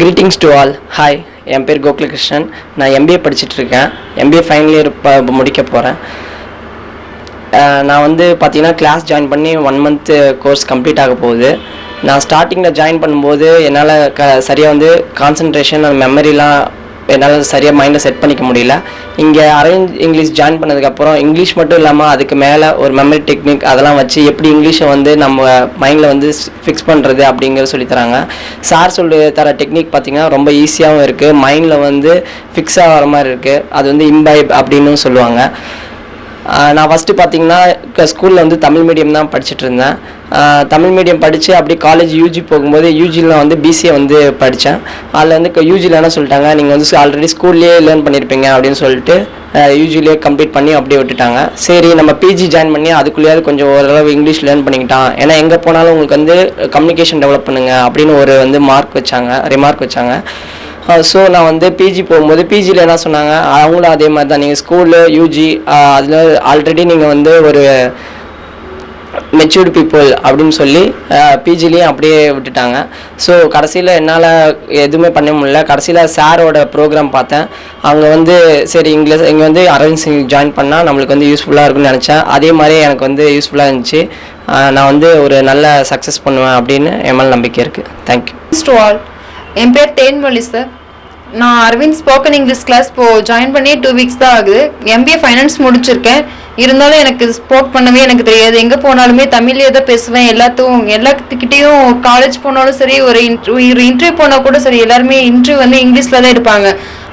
Greetings to all. Hi, என் பேர் கோகுலகிருஷ்ணன். நான் MBA படிச்சுட்ருக்கேன். MBA final year முடிக்க போகிறேன். நான் வந்து பார்த்தீங்கன்னா கிளாஸ் ஜாயின் பண்ணி 1 month கோர்ஸ் கம்ப்ளீட் ஆக போகுது. நான் ஸ்டார்டிங்கில் ஜாயின் பண்ணும்போது என்னால் சரியாக வந்து கான்சன்ட்ரேஷன் அந்த மெமரிலாம் என்னால் சரியாக மைண்டில் செட் பண்ணிக்க முடியல. இங்கே அரேஞ்ச் இங்கிலீஷ் ஜாயின் பண்ணதுக்கப்புறம் இங்கிலீஷ் மட்டும் இல்லாமல் அதுக்கு மேலே ஒரு மெமரி டெக்னிக் அதெல்லாம் வச்சு எப்படி இங்கிலீஷை வந்து நம்ம மைண்டில் வந்து ஃபிக்ஸ் பண்ணுறது அப்படிங்கிற சொல்லித்தராங்க. சார் சொல்லி தர டெக்னிக் பார்த்திங்கன்னா ரொம்ப ஈஸியாகவும் இருக்குது, மைண்டில் வந்து ஃபிக்ஸ் ஆகிற மாதிரி இருக்குது. அது வந்து இம்பைப் அப்படின்னு சொல்லுவாங்க. நான் ஃபஸ்ட்டு பார்த்திங்கன்னா ஸ்கூலில் வந்து தமிழ் மீடியம் தான் படிச்சுட்டு இருந்தேன். தமிழ் மீடியம் படித்து அப்படி காலேஜ் யூஜி போகும்போது யூஜியில் வந்து பிசிஏ வந்து படித்தேன். அதில் வந்து யூஜியில் என்ன சொல்லிட்டாங்க, நீங்கள் வந்து ஆல்ரெடி ஸ்கூல்லேயே லேர்ன் பண்ணியிருப்பீங்க அப்படின்னு சொல்லிட்டு யூஜிலேயே கம்ப்ளீட் பண்ணி அப்படியே விட்டுட்டாங்க. சரி நம்ம பிஜி ஜாயின் பண்ணி அதுக்குள்ளேயாவது கொஞ்சம் ஓரளவு இங்கிலீஷ் லேர்ன் பண்ணிக்கிட்டான், ஏன்னா எங்கே போனாலும் உங்களுக்கு வந்து கம்யூனிகேஷன் டெவலப் பண்ணுங்கள் அப்படின்னு ஒரு வந்து ரிமார்க் வச்சாங்க. ஸோ நான் வந்து பிஜி போகும்போது பிஜியில் என்ன சொன்னாங்க, அவங்களும் அதே மாதிரி தான், நீங்கள் ஸ்கூலு யூஜி அதில் ஆல்ரெடி நீங்கள் வந்து ஒரு மெச்சூர்டு பீப்புள் அப்படின்னு சொல்லி பிஜிலேயும் அப்படியே விட்டுட்டாங்க. ஸோ கடைசியில் என்னால் எதுவுமே பண்ண முடியல. கடைசியில் சாரோட ப்ரோக்ராம் பார்த்தேன். அவங்க வந்து சரி இங்கே வந்து அரவிந்த் சிங் ஜாயின் பண்ணால் நம்மளுக்கு வந்து யூஸ்ஃபுல்லாக இருக்குன்னு நினச்சேன். அதே மாதிரி எனக்கு வந்து யூஸ்ஃபுல்லாக இருந்துச்சு. நான் வந்து ஒரு நல்ல சக்ஸஸ் பண்ணுவேன் அப்படின்னு என் மேலே நம்பிக்கை இருக்குது. தேங்க்யூ. டு ஆல், என் பேர் தேன்மொழி சார். நான் Aravind spoken English class join பண்ணி 2 weeks தான் ஆகுது. எம்பிஏ ஃபைனான்ஸ் முடிச்சிருக்கேன். இருந்தாலும் எனக்கு ஸ்போக் பண்ணவே எனக்கு தெரியாது. எங்கே போனாலுமே தமிழ்லேயே தான் பேசுவேன். எல்லாத்துக்கிட்டேயும் காலேஜ் போனாலும் சரி, ஒரு இன்டர்வியூ போனால் கூட சரி, எல்லாருமே இன்டர்வியூ வந்து இங்கிலீஷில் தான் எடுப்பாங்க.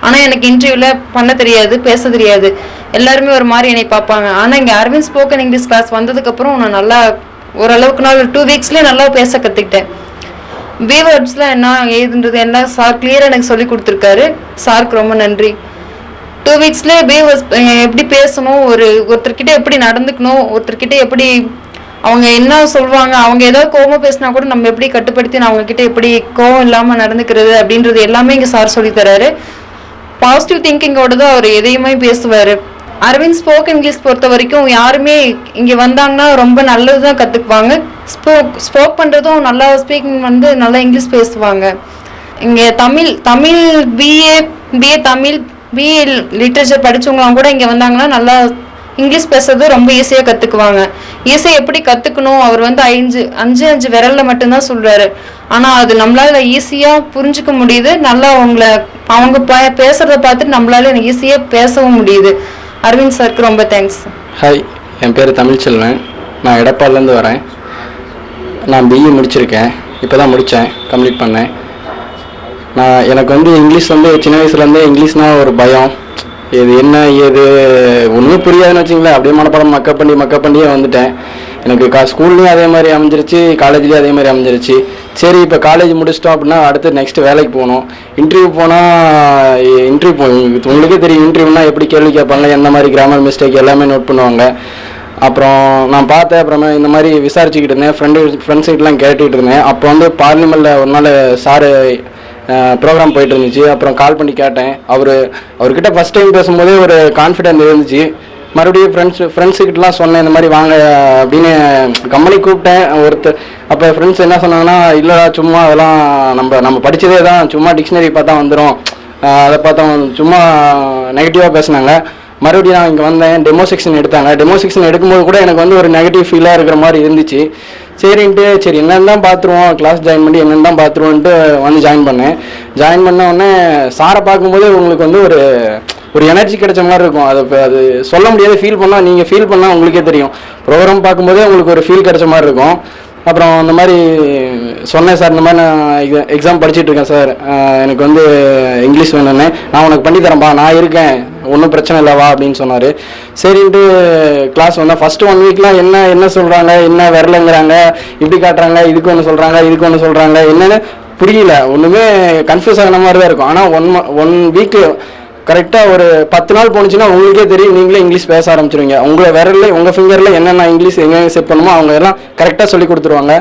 ஆனால் எனக்கு இன்டர்வியூவில் பண்ண தெரியாது, பேச தெரியாது. எல்லாருமே ஒரு மாதிரி என்னை பார்ப்பாங்க. ஆனால் இங்கே அரவிந்த் ஸ்போக்கன் இங்கிலீஷ் கிளாஸ் வந்ததுக்கப்புறம் நான் நல்லா ஓரளவுக்கு நான் 2 weeksலேயே நல்லா பேச கற்றுக்கிட்டேன். வேர்ட்ஸ்லாம் என்ன ஏதுன்றது எல்லாம் சார் கிளியராக எனக்கு சொல்லி கொடுத்துருக்காரு. சாருக்கு ரொம்ப நன்றி. 2 weeksலேயே எப்படி பேசணும், ஒருத்தர்கிட்ட எப்படி நடந்துக்கணும், ஒருத்தர்கிட்ட எப்படி அவங்க என்ன சொல்லுவாங்க, அவங்க ஏதாவது கோவமாக பேசினா கூட நம்ம எப்படி கட்டுப்படுத்தி நான் அவங்கக்கிட்ட எப்படி கோவம் இல்லாமல் நடந்துக்கிறது அப்படின்றது எல்லாமே இங்கே சார் சொல்லித்தராரு. பாசிட்டிவ் திங்கிங்கோடு தான் அவர் எதையுமே பேசுவார். அரவிந்த் ஸ்போக்கன் இங்கிலீஷ் பொறுத்த வரைக்கும் யாருமே இங்கே வந்தாங்கன்னா ரொம்ப நல்லது தான் கற்றுக்குவாங்க. ஸ்போக் பண்ணுறதும் நல்லா, ஸ்பீக்கிங் வந்து நல்லா இங்கிலீஷ் பேசுவாங்க. இங்கே Tamil BA Tamil BA literature படித்தவங்களாம் கூட இங்கே வந்தாங்கன்னா நல்லா இங்கிலீஷ் பேசுறது ரொம்ப ஈஸியாக கற்றுக்குவாங்க. ஈஸியாக எப்படி கற்றுக்கணும், அவர் வந்து 5 விரலில் மட்டும்தான் சொல்கிறாரு. ஆனால் அது நம்மளால் ஈஸியாக புரிஞ்சிக்க முடியுது. நல்லா அவங்க பேசுகிறத பார்த்துட்டு நம்மளால ஈஸியாக பேசவும் முடியுது. அரவிந்த் சாருக்கு ரொம்ப தேங்க்ஸ். ஹாய், என் பேர் தமிழ்ச்செல்வன். நான் எடப்பாடிலேருந்து வரேன். நான் பிஇ முடிச்சிருக்கேன். இப்போ தான் முடித்தேன், கம்ப்ளீட் பண்ணேன். எனக்கு வந்து இங்கிலீஷ் வந்து சின்ன வயசுலேருந்தே இங்கிலீஷ்னால் ஒரு பயம். இது என்ன ஏது ஒன்றும் புரியாதுன்னு வச்சிங்களேன். அப்படியே மனப்பாடம் மக்கப் பண்ணியே வந்துட்டேன். எனக்கு ஸ்கூல்லேயும் அதே மாதிரி அமைஞ்சிருச்சு, காலேஜ்லேயும் அதே மாதிரி அமைஞ்சிருச்சு. சரி இப்போ காலேஜ் முடிச்சிட்டோம் அப்படின்னா அடுத்து நெக்ஸ்ட்டு வேலைக்கு போகணும். இன்டர்வியூ உங்களுக்கே தெரியும், இன்டர்வியூனா எப்படி கேள்வி கேட்பாங்க, எந்த மாதிரி கிராமர் மிஸ்டேக் எல்லாமே நோட் பண்ணுவாங்க. அப்புறம் நான் பார்த்தேன். அப்புறமா இந்த மாதிரி விசாரிச்சுக்கிட்டு இருந்தேன், ஃப்ரெண்ட்ஸ்கிட்டலாம் கேட்டுக்கிட்டு இருந்தேன். அப்போ வந்து பார்லிமெண்ட்டில் ஒரு நாள் சாரு ப்ரோக்ராம் போயிட்டு இருந்துச்சு. அப்புறம் கால் பண்ணி கேட்டேன். அவர்கிட்ட ஃபஸ்ட் டைம் பேசும்போதே ஒரு கான்ஃபிடென்ட் இருந்துச்சு. மறுபடியும் ஃப்ரெண்ட்ஸுக்கிட்டலாம் சொன்னேன், இந்த மாதிரி வாங்க அப்படின்னு கம்பெனி கூப்பிட்டேன். அப்போ ஃப்ரெண்ட்ஸ் என்ன சொன்னாங்கன்னா, இல்லைடா சும்மா அதெல்லாம் நம்ம படித்ததே தான், சும்மா டிக்ஷனரி பார்த்தா வந்துடும், அதை பார்த்தா சும்மா நெகட்டிவாக பேசினாங்க. மறுபடியும் நான் இங்கே வந்தேன், டெமோ செக்ஷன் எடுத்தாங்க. டெமோ செக்ஷன் எடுக்கும்போது கூட எனக்கு வந்து ஒரு நெகட்டிவ் ஃபீலாக இருக்கிற மாதிரி இருந்துச்சு. சரி என்னென்னு தான் பார்த்துருவோம், கிளாஸ் ஜாயின் பண்ணி என்னென்னு தான் பார்த்துருவோன்ட்டு வந்து ஜாயின் பண்ணேன். ஜாயின் பண்ண உடனே சாரை பார்க்கும்போது உங்களுக்கு வந்து ஒரு எனர்ஜி கிடைச்ச மாதிரி இருக்கும். அது சொல்ல முடியாது, நீங்கள் ஃபீல் பண்ணால் உங்களுக்கே தெரியும். ப்ரோக்ராம் பார்க்கும்போதே உங்களுக்கு ஒரு ஃபீல் கிடைச்ச மாதிரி இருக்கும். அப்புறம் இந்த மாதிரி சொன்னேன், சார் இந்த மாதிரி நான் எக்ஸாம் படிச்சுட்ருக்கேன் சார், எனக்கு வந்து இங்கிலீஷ் வேணும்னே, நான் உனக்கு பண்ணித்தரேன்ப்பா, நான் இருக்கேன், ஒன்றும் பிரச்சனை இல்லைவா அப்படின்னு சொன்னார். சரின்ட்டு கிளாஸ் வந்தேன். ஃபஸ்ட்டு 1 weekலாம் என்ன சொல்கிறாங்க, என்ன விரலங்கிறாங்க, இப்படி காட்டுறாங்க, இதுக்கு ஒன்று சொல்கிறாங்க, என்னென்னு புரியல, ஒன்றுமே கன்ஃபியூஸ் ஆகின மாதிரி தான் இருக்கும். ஆனால் 1 week கரெக்டாக ஒரு 10 நாள் போணுச்சுன்னா உங்களுக்கே தெரியும், நீங்களே இங்கிலீஷ் பேச ஆரம்பிச்சிருவீங்க. உங்கள் ஃபிங்கரில் என்னென்ன இங்கிலீஷ் எங்கே செட் பண்ணுமோ அவங்க எல்லாம் கரெக்டாக சொல்லி கொடுத்துருவாங்க.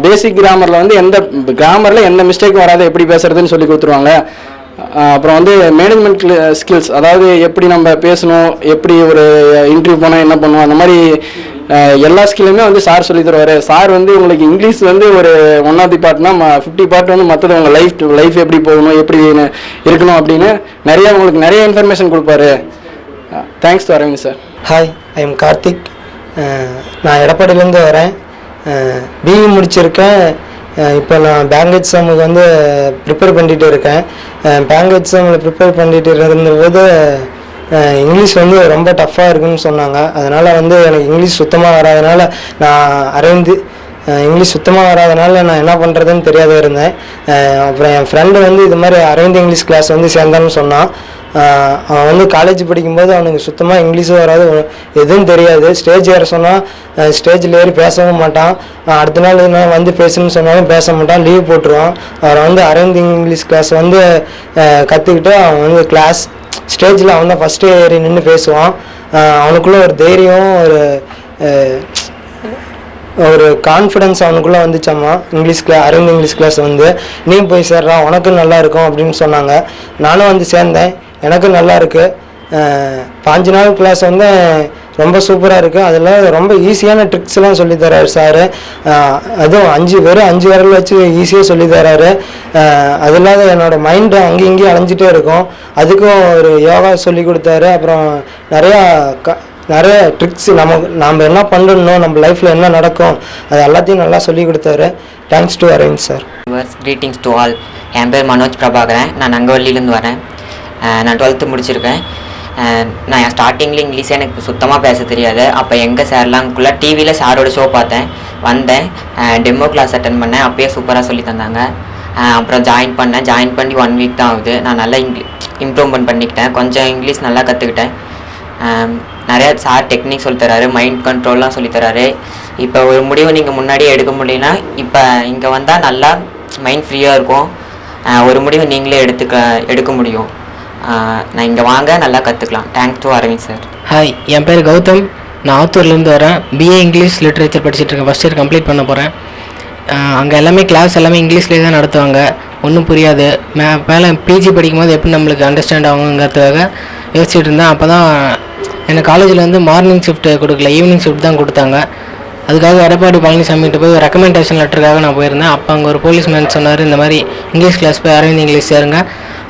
பேசிக் கிராமரில் வந்து எந்த மிஸ்டேக்கும் வராது, எப்படி பேசுறதுன்னு சொல்லி கொடுத்துருவாங்க. அப்புறம் வந்து மேனேஜ்மெண்ட் ஸ்கில்ஸ், அதாவது எப்படி நம்ம பேசணும், எப்படி ஒரு இன்டர்வியூ போனால் என்ன பண்ணுவோம், அந்த மாதிரி எல்லா ஸ்கில்லுமே வந்து சார் சொல்லி தருவார். சார் வந்து உங்களுக்கு இங்கிலீஷ் வந்து ஒரு 1 ஆஃப் தி பார்ட்னா 50 பார்ட் வந்து மற்றது உங்கள் லைஃப் எப்படி போகணும், எப்படி இருக்கணும் அப்படின்னு உங்களுக்கு நிறைய இன்ஃபர்மேஷன் கொடுப்பாரு. Thanks to Aravind sir. Hi, I am Karthik. நான் எடப்பாடியிலேருந்து வரேன். பிஇ முடிச்சிருக்கேன். இப்போ நான் பேங்க் எக்ஸாமுக்கு வந்து ப்ரிப்பேர் பண்ணிகிட்டு இருக்கேன். பேங்க் எக்ஸாமில் ப்ரிப்பேர் பண்ணிட்டு இருந்தபோது இங்கிலீஷ் வந்து ரொம்ப டஃப்பாக இருக்குன்னு சொன்னாங்க. அதனால் வந்து எனக்கு இங்கிலீஷ் சுத்தமாக வராதனால இங்கிலீஷ் சுத்தமாக வராதனால நான் என்ன பண்ணுறதுன்னு தெரியாத இருந்தேன். அப்புறம் என் ஃப்ரெண்டு வந்து இது மாதிரி அரவிந்த் இங்கிலீஷ் கிளாஸ் வந்து சேர்ந்தான்னு சொன்னான். அவன் வந்து காலேஜ் படிக்கும்போது அவனுக்கு சுத்தமாக இங்கிலீஷும் வராது, எதுவும் தெரியாது. ஸ்டேஜ் ஏற சொன்னால் ஸ்டேஜில் ஏறி பேசவும் மாட்டான். அடுத்த நாள் நான் வந்து பேசணும்னு சொன்னாலும் பேச மாட்டான், லீவ் போட்டுருவான். அவரை வந்து அரவிந்த் இங்கிலீஷ் கிளாஸ் வந்து கற்றுக்கிட்டு அவன் வந்து ஸ்டேஜில் அவன் தான் ஃபஸ்ட்டு ஏறி நின்று பேசுவான். அவனுக்குள்ளே ஒரு தைரியம், ஒரு கான்ஃபிடென்ஸ் அவனுக்குள்ளே வந்துச்சாம்மா. அரவிந்த் இங்கிலீஷ் கிளாஸ் வந்து நீ போய் சேர்றா, உனக்கும் நல்லா இருக்கும் அப்படின்னு சொன்னாங்க. நானும் வந்து சேர்ந்தேன், எனக்கும் நல்லா இருக்குது. 5 நாள் கிளாஸ் வந்து ரொம்ப சூப்பராக இருக்குது. அதில் ரொம்ப ஈஸியான ட்ரிக்ஸ்லாம் சொல்லித்தராரு சார். அதுவும் வெறும் 5 விரல் வச்சு ஈஸியாக சொல்லித்தராரு. அது இல்லாத என்னோடய மைண்டு அங்கேயும் இங்கேயும் அலைஞ்சிட்டே இருக்கும். அதுக்கும் ஒரு யோகா சொல்லி கொடுத்தாரு. அப்புறம் நிறைய ட்ரிக்ஸ் நம்ம என்ன பண்ணணும், நம்ம லைஃப்பில் என்ன நடக்கும், அது எல்லாத்தையும் நல்லா சொல்லி கொடுத்தாரு. Thanks to Aravind sir. Greetings to all. என் பேர் மனோஜ் பிரபாகரன். நான் நங்கவள்ளியிலேருந்து வரேன். நான் 12th முடிச்சிருக்கேன். நான் ஸ்டார்டிங்கில் இங்கிலீஷே எனக்கு சுத்தமாக பேச தெரியாது. அப்போ எங்கே சார்லாம்குள்ளே டிவியில் சாரோட ஷோ பார்த்தேன், வந்தேன், டெமோ கிளாஸ் அட்டன் பண்ணேன். அப்போயே சூப்பராக சொல்லி தந்தாங்க. அப்புறம் ஜாயின் பண்ணி 1 வீக் தான் ஆகுது. நான் நல்லா இம்ப்ரூவ்மெண்ட் பண்ணிக்கிட்டேன், கொஞ்சம் இங்கிலீஷ் நல்லா கற்றுக்கிட்டேன். நிறையா சார் டெக்னிக் சொல்லித்தராரு, மைண்ட் கண்ட்ரோல்லாம் சொல்லித்தராரு. இப்போ ஒரு முடிவு நீங்கள் முன்னாடியே எடுக்க முடியும்னா இப்போ இங்கே வந்தால் நல்லா மைண்ட் ஃப்ரீயாக இருக்கும். ஒரு முடிவு நீங்களே எடுக்க முடியும். நான் இங்கே வாங்க நல்லா கற்றுக்கலாம். Thanks to Aravind sir. Hi, என் பேர் கௌதம். நான் ஆத்தூர்லேருந்து வரேன். பிஏ இங்கிலீஷ் லிட்ரேச்சர் படிச்சுட்டு இருக்கேன். ஃபஸ்ட் இயர் கம்ப்ளீட் பண்ண போகிறேன். அங்கே எல்லாமே கிளாஸ் எல்லாமே இங்கிலீஷ்லேயே தான் நடத்துவாங்க. ஒன்றும் புரியாது. மேலே பிஜி படிக்கும்போது எப்படி நம்மளுக்கு அண்டர்ஸ்டாண்ட் ஆகுங்கிறதுக்காக யோசிச்சுட்டு இருந்தேன். அப்போ தான் எனக்கு காலேஜில் வந்து மார்னிங் ஷிஃப்ட் கொடுக்கல, ஈவினிங் ஷிஃப்ட் தான் கொடுத்தாங்க. அதுக்காக எடப்பாடி பழனிசாமிகிட்ட போய் ரெக்கமெண்டேஷன் லெட்டருக்காக நான் போயிருந்தேன். அப்போ அங்கே ஒரு போலீஸ்மேன் சொன்னார், இந்த மாதிரி இங்கிலீஷ் கிளாஸ் போய் அரவிந்த் இங்கிலீஷ் சேருங்க,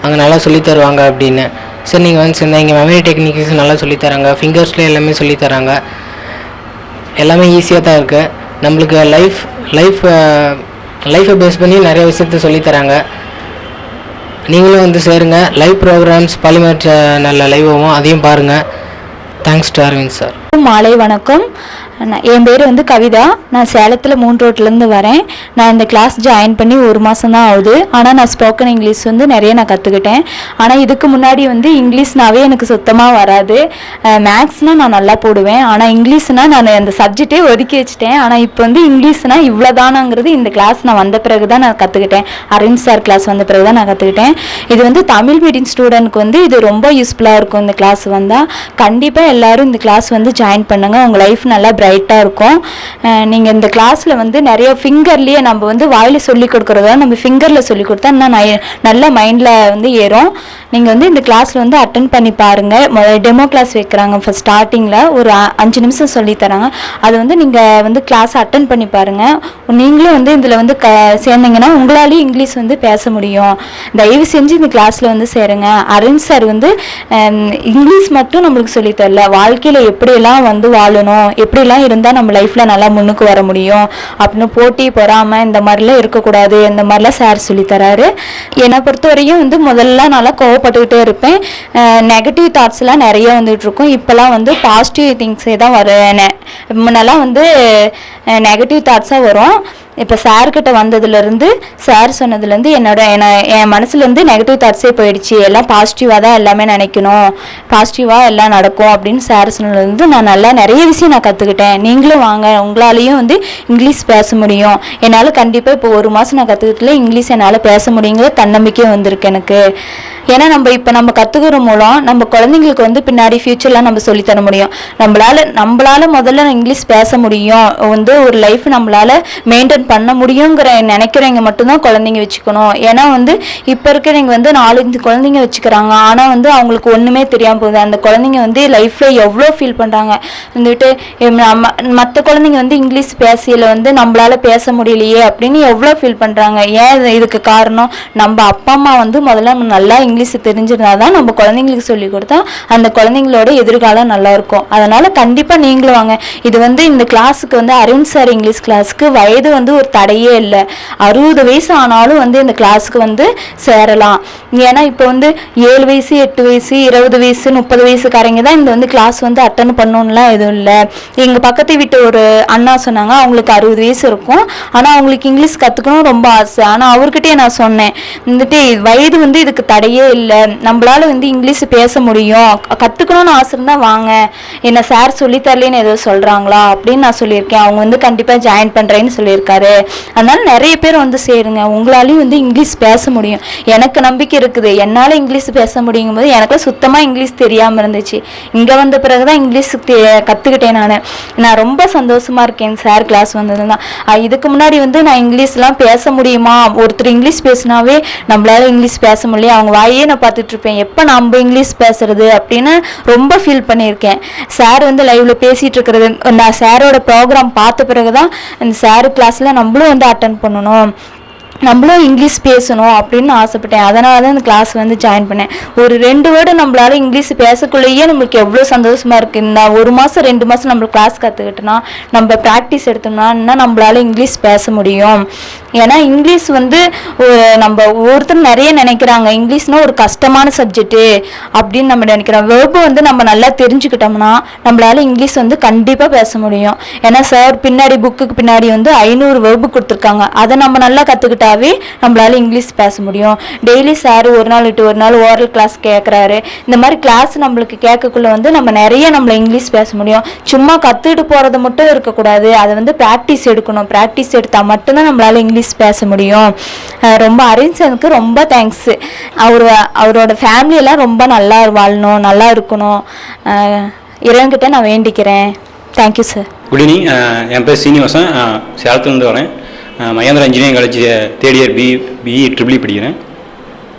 அங்கே நல்லா சொல்லித் தருவாங்க அப்படின்னு. சரி, நீங்கள் வந்து சேர்ந்தேன். இங்கே மெமரி டெக்னிக்ஸ் நல்லா சொல்லித்தராங்க, ஃபிங்கர்ஸ்லேயே எல்லாமே சொல்லித்தராங்க. எல்லாமே ஈஸியாக தான் இருக்குது. நம்மளுக்கு லைஃப்பை பேஸ் பண்ணி நிறைய விஷயத்த சொல்லித்தராங்க. நீங்களும் வந்து சேருங்க. லைவ் ப்ரோக்ராம்ஸ் பாலிமர் நல்ல லைவ் ஆகும், அதையும் பாருங்கள். Thanks to Aravind sir. மாலை வணக்கம். என் பேர் வந்து கவிதா. நான் சேலத்தில் 3 ரோட்லேருந்து வரேன். நான் இந்த கிளாஸ் ஜாயின் பண்ணி 1 மாதம் தான் ஆகுது. ஆனால் நான் ஸ்போக்கன் இங்கிலீஷ் வந்து நிறைய நான் கற்றுக்கிட்டேன். ஆனால் இதுக்கு முன்னாடி வந்து இங்கிலீஷ்னாவே எனக்கு சுத்தமாக வராது. மேக்ஸ்னால் நான் நல்லா போடுவேன், ஆனால் இங்கிலீஷ்னால் நான் அந்த சப்ஜெக்டே ஒதுக்கி வச்சுட்டேன். ஆனால் இப்போ வந்து இங்கிலீஷ்னால் இவ்வளோதானாங்கிறது இந்த கிளாஸ் நான் வந்த பிறகு தான் நான் கற்றுக்கிட்டேன். அரவிந்த் சார் கிளாஸ் வந்த பிறகு தான் நான் கற்றுக்கிட்டேன். இது வந்து தமிழ் மீடியம் ஸ்டூடெண்ட்க்கு வந்து இது ரொம்ப யூஸ்ஃபுல்லாக இருக்கும். இந்த கிளாஸ் வந்தால் கண்டிப்பாக எல்லோரும் இந்த கிளாஸ் வந்து ஜாயின் பண்ணுங்கள். உங்கள் லைஃப் நல்லா பிரைட்டாக இருக்கும். நீங்கள் இந்த கிளாஸில் வந்து நிறைய ஃபிங்கர்லேயே நம்ம வந்து வாயில் சொல்லி கொடுக்குறதா நம்ம ஃபிங்கரில் சொல்லி கொடுத்தா இன்னும் நல்ல மைண்டில் வந்து ஏறும். நீங்கள் வந்து இந்த கிளாஸில் வந்து அட்டன் பண்ணி பாருங்கள். டெமோ கிளாஸ் வைக்கிறாங்க. ஃபஸ்ட் ஸ்டார்டிங்கில் ஒரு 5 நிமிஷம் சொல்லித்தராங்க. அது வந்து நீங்கள் வந்து கிளாஸ் அட்டன் பண்ணி பாருங்கள். நீங்களும் வந்து இதில் வந்து சேர்ந்தீங்கன்னா உங்களாலேயும் இங்கிலீஷ் வந்து பேச முடியும். தயவு செஞ்சு இந்த கிளாஸில் வந்து சேருங்க. அரவிந்த் சார் வந்து இங்கிலீஷ் மட்டும் நம்மளுக்கு சொல்லித்தரல, வாழ்க்கையில் எப்படியெல்லாம் வந்து வாழணும், எப்படிலாம் இருந்தால் நம்ம லைஃப்பில் நல்லா முன்னுக்கு வர முடியும் அப்படின்னு போட்டி பொறாமல் இந்த மாதிரிலாம் இருக்கக்கூடாது, இந்த மாதிரிலாம் சார் சொல்லித்தராரு. என்னை பொறுத்தவரையும் வந்து முதல்ல நல்லா கோவப்பட்டுக்கிட்டே இருப்பேன். நெகட்டிவ் தாட்ஸ்லாம் நிறைய வந்துட்டு இருக்கும். இப்போலாம் வந்து பாசிட்டிவ் திங்ஸே தான் முன்னெல்லாம் வந்து நெகட்டிவ் தாட்ஸாக வரும். இப்போ சார்கிட்ட வந்ததுலேருந்து சார் சொன்னதுலேருந்து என் மனசுலேருந்து நெகட்டிவ் தாட்ஸே போயிடுச்சு. எல்லாம் பாசிட்டிவாக தான் எல்லாமே நினைக்கணும், பாசிட்டிவாக எல்லாம் நடக்கும் அப்படின்னு சார் சொன்னதுலேருந்து நான் நல்லா நிறைய விஷயம் நான் கற்றுக்கிட்டேன். நீங்களும் வாங்க, உங்களாலேயும் வந்து இங்கிலீஷ் பேச முடியும். என்னால் கண்டிப்பாக இப்போ 1 மாதம் நான் கற்றுக்கிட்டல இங்கிலீஷ் என்னால் பேச முடியுங்கிற தன்னம்பிக்கையும் வந்திருக்கு எனக்கு. ஏன்னா நம்ம கற்றுக்கிற மூலம் நம்ம குழந்தைங்களுக்கு வந்து பின்னாடி ஃப்யூச்சர்லாம் நம்ம சொல்லித்தர முடியும். நம்மளால முதல்ல இங்கிலீஷ் பேச முடியும், வந்து ஒரு லைஃப் நம்மளால மெயின்டைன் பண்ண முடியுங்கிற நினைக்கிறவங்க மட்டும்தான் குழந்தைங்க வச்சுக்கணும். ஏன்னா வந்து இப்போ இருக்கிறவங்க வந்து 4-5 குழந்தைங்க வச்சுக்கிறாங்க, ஆனால் வந்து அவங்களுக்கு ஒன்றுமே தெரியாமல் போகுது. அந்த குழந்தைங்க வந்து லைஃப்பில் எவ்வளோ ஃபீல் பண்ணுறாங்க. வந்துட்டு மற்ற குழந்தைங்க வந்து இங்கிலீஷ் பேசியில் வந்து நம்மளால பேச முடியலையே அப்படின்னு எவ்வளோ ஃபீல் பண்ணுறாங்க. ஏன் இதுக்கு காரணம், நம்ம அப்பா அம்மா வந்து முதல்ல நல்லா இங்கிலீஷ் தெரிஞ்சிருந்தா தான் நம்ம குழந்தைங்களுக்கு சொல்லி கொடுத்தா அந்த குழந்தைங்களோட எதிர்காலம் நல்லா இருக்கும். அதனால் கண்டிப்பாக நீங்களும் வாங்க. இது வந்து இந்த கிளாஸுக்கு வந்து அரவிந்த் சார் இங்கிலீஷ் கிளாஸுக்கு வயது வந்து ஒரு தடையே இல்லை. 60 வயசு ஆனாலும் வந்து இந்த கிளாஸுக்கு வந்து சேரலாம். ஏன்னா இப்போ வந்து 7 வயசு 8 வயசு 20 வயசு 30 வயசுக்காரங்க தான் இந்த வந்து கிளாஸ் வந்து அட்டன் பண்ணணும்லாம் எதுவும் இல்லை. எங்கள் பக்கத்து வீட்டு ஒரு அண்ணா சொன்னாங்க, அவங்களுக்கு 60 வயசு இருக்கும், ஆனால் அவங்களுக்கு இங்கிலீஷ் கற்றுக்கணும் ரொம்ப ஆசை. ஆனால் அவர்கிட்டயே நான் சொன்னேன், வந்துட்டு வயது வந்து இதுக்கு தடையே இல்லை, நம்மளால வந்து இங்கிலீஷ் பேச முடியும், கற்றுக்கணும்னு ஆசை இருந்தால் வாங்க, என்ன சார் சொல்லித்தரலன்னு ஏதோ சொல்கிறாங்களா அப்படின்னு நான் சொல்லியிருக்கேன். அவங்க வந்து கண்டிப்பாக ஜாயின் பண்ணுறேன்னு சொல்லியிருக்காரு. அதனால நிறைய பேர் வந்து சேருங்க, உங்களாலையும் வந்து இங்கிலீஷ் பேச முடியும். எனக்கு நம்பிக்கை இருக்குது, என்னால் இங்கிலீஷ் பேச முடியும் போது எனக்கு சுத்தமாக இங்கிலீஷ் தெரியாமல் இருந்துச்சு. இங்கே வந்த பிறகு தான் இங்கிலீஷ் கற்றுக்கிட்டேன். நான் ரொம்ப சந்தோஷமாக இருக்கேன் சார் கிளாஸ் வந்ததுதான். இதுக்கு முன்னாடி வந்து நான் இங்கிலீஷ்லாம் பேச முடியுமா, ஒருத்தர் இங்கிலீஷ் பேசினாவே நம்மளால இங்கிலீஷ் பேச முடியல, அவங்க வாயே நான் பார்த்துட்டு இருப்பேன், எப்போ நம்ம இங்கிலீஷ் பேசுறது அப்படின்னு ரொம்ப ஃபீல் பண்ணியிருக்கேன். சார் வந்து லைவ்ல பேசிட்டு இருக்கிறது, நான் சாரோட ப்ரோக்ராம் பார்த்த பிறகுதான் இந்த சார் கிளாஸ்ல நம்மளும் வந்து அட்டன் பண்ணணும், நம்மளும் இங்கிலீஷ் பேசணும் அப்படின்னு ஆசைப்பட்டேன். அதனால தான் இந்த கிளாஸ் வந்து ஜாயின் பண்ணேன். ஒரு 2 வேர்டு நம்மளால இங்கிலீஷ் பேசக்குள்ளேயே நம்மளுக்கு எவ்வளோ சந்தோஷமா இருக்கு. இந்த 1 மாதம் 2 மாதம் நம்ம கிளாஸ் கற்றுக்கிட்டோன்னா, நம்ம ப்ராக்டிஸ் எடுத்தோம்னா இன்னும் நம்மளால இங்கிலீஷ் பேச முடியும். ஏன்னா இங்கிலீஷ் வந்து நம்ம ஒவ்வொருத்தரும் நிறைய நினைக்கிறாங்க, இங்கிலீஷ்னா ஒரு கஷ்டமான சப்ஜெக்ட்டு அப்படின்னு நம்ம நினைக்கிறோம். வேர்பு வந்து நம்ம நல்லா தெரிஞ்சுக்கிட்டோம்னா நம்மளால இங்கிலீஷ் வந்து கண்டிப்பாக பேச முடியும். ஏன்னா சார் பின்னாடி புக்குக்கு பின்னாடி வந்து 500 வேர்பு கொடுத்துருக்காங்க, அதை நம்ம நல்லா கற்றுக்கிட்டா நம்மளால இங்கிலீஷ் பேச முடியும். டெய்லி சார் ஒரு நாள் விட்டு ஒரு நாள் ஓரல் கிளாஸ் கேட்குறாரு. இந்த மாதிரி கிளாஸ் நம்மளுக்கு கேட்கக்குள்ள வந்து நம்மள இங்கிலீஷ் பேச முடியும். சும்மா கற்றுக்கிட்டு போகிறது மட்டும் இருக்கக்கூடாது, அதை வந்து ப்ராக்டிஸ் எடுக்கணும். ப்ராக்டிஸ் எடுத்தால் மட்டும்தான் நம்மளால இங்கிலீஷ் பேச முடியும். ரொம்ப அரவிந்த் ரொம்ப தேங்க்ஸ். அவரோட ஃபேமிலியெல்லாம் ரொம்ப நல்லா வாழணும், நல்லா இருக்கணும், இறைவன்கிட்ட நான் வேண்டிக்கிறேன். Thank you sir. Good evening. என் பேர் சீனிவாசன், சேலத்துலேருந்து வரேன். Mahendra engineering college third year BE triple B படிக்கிறேன்.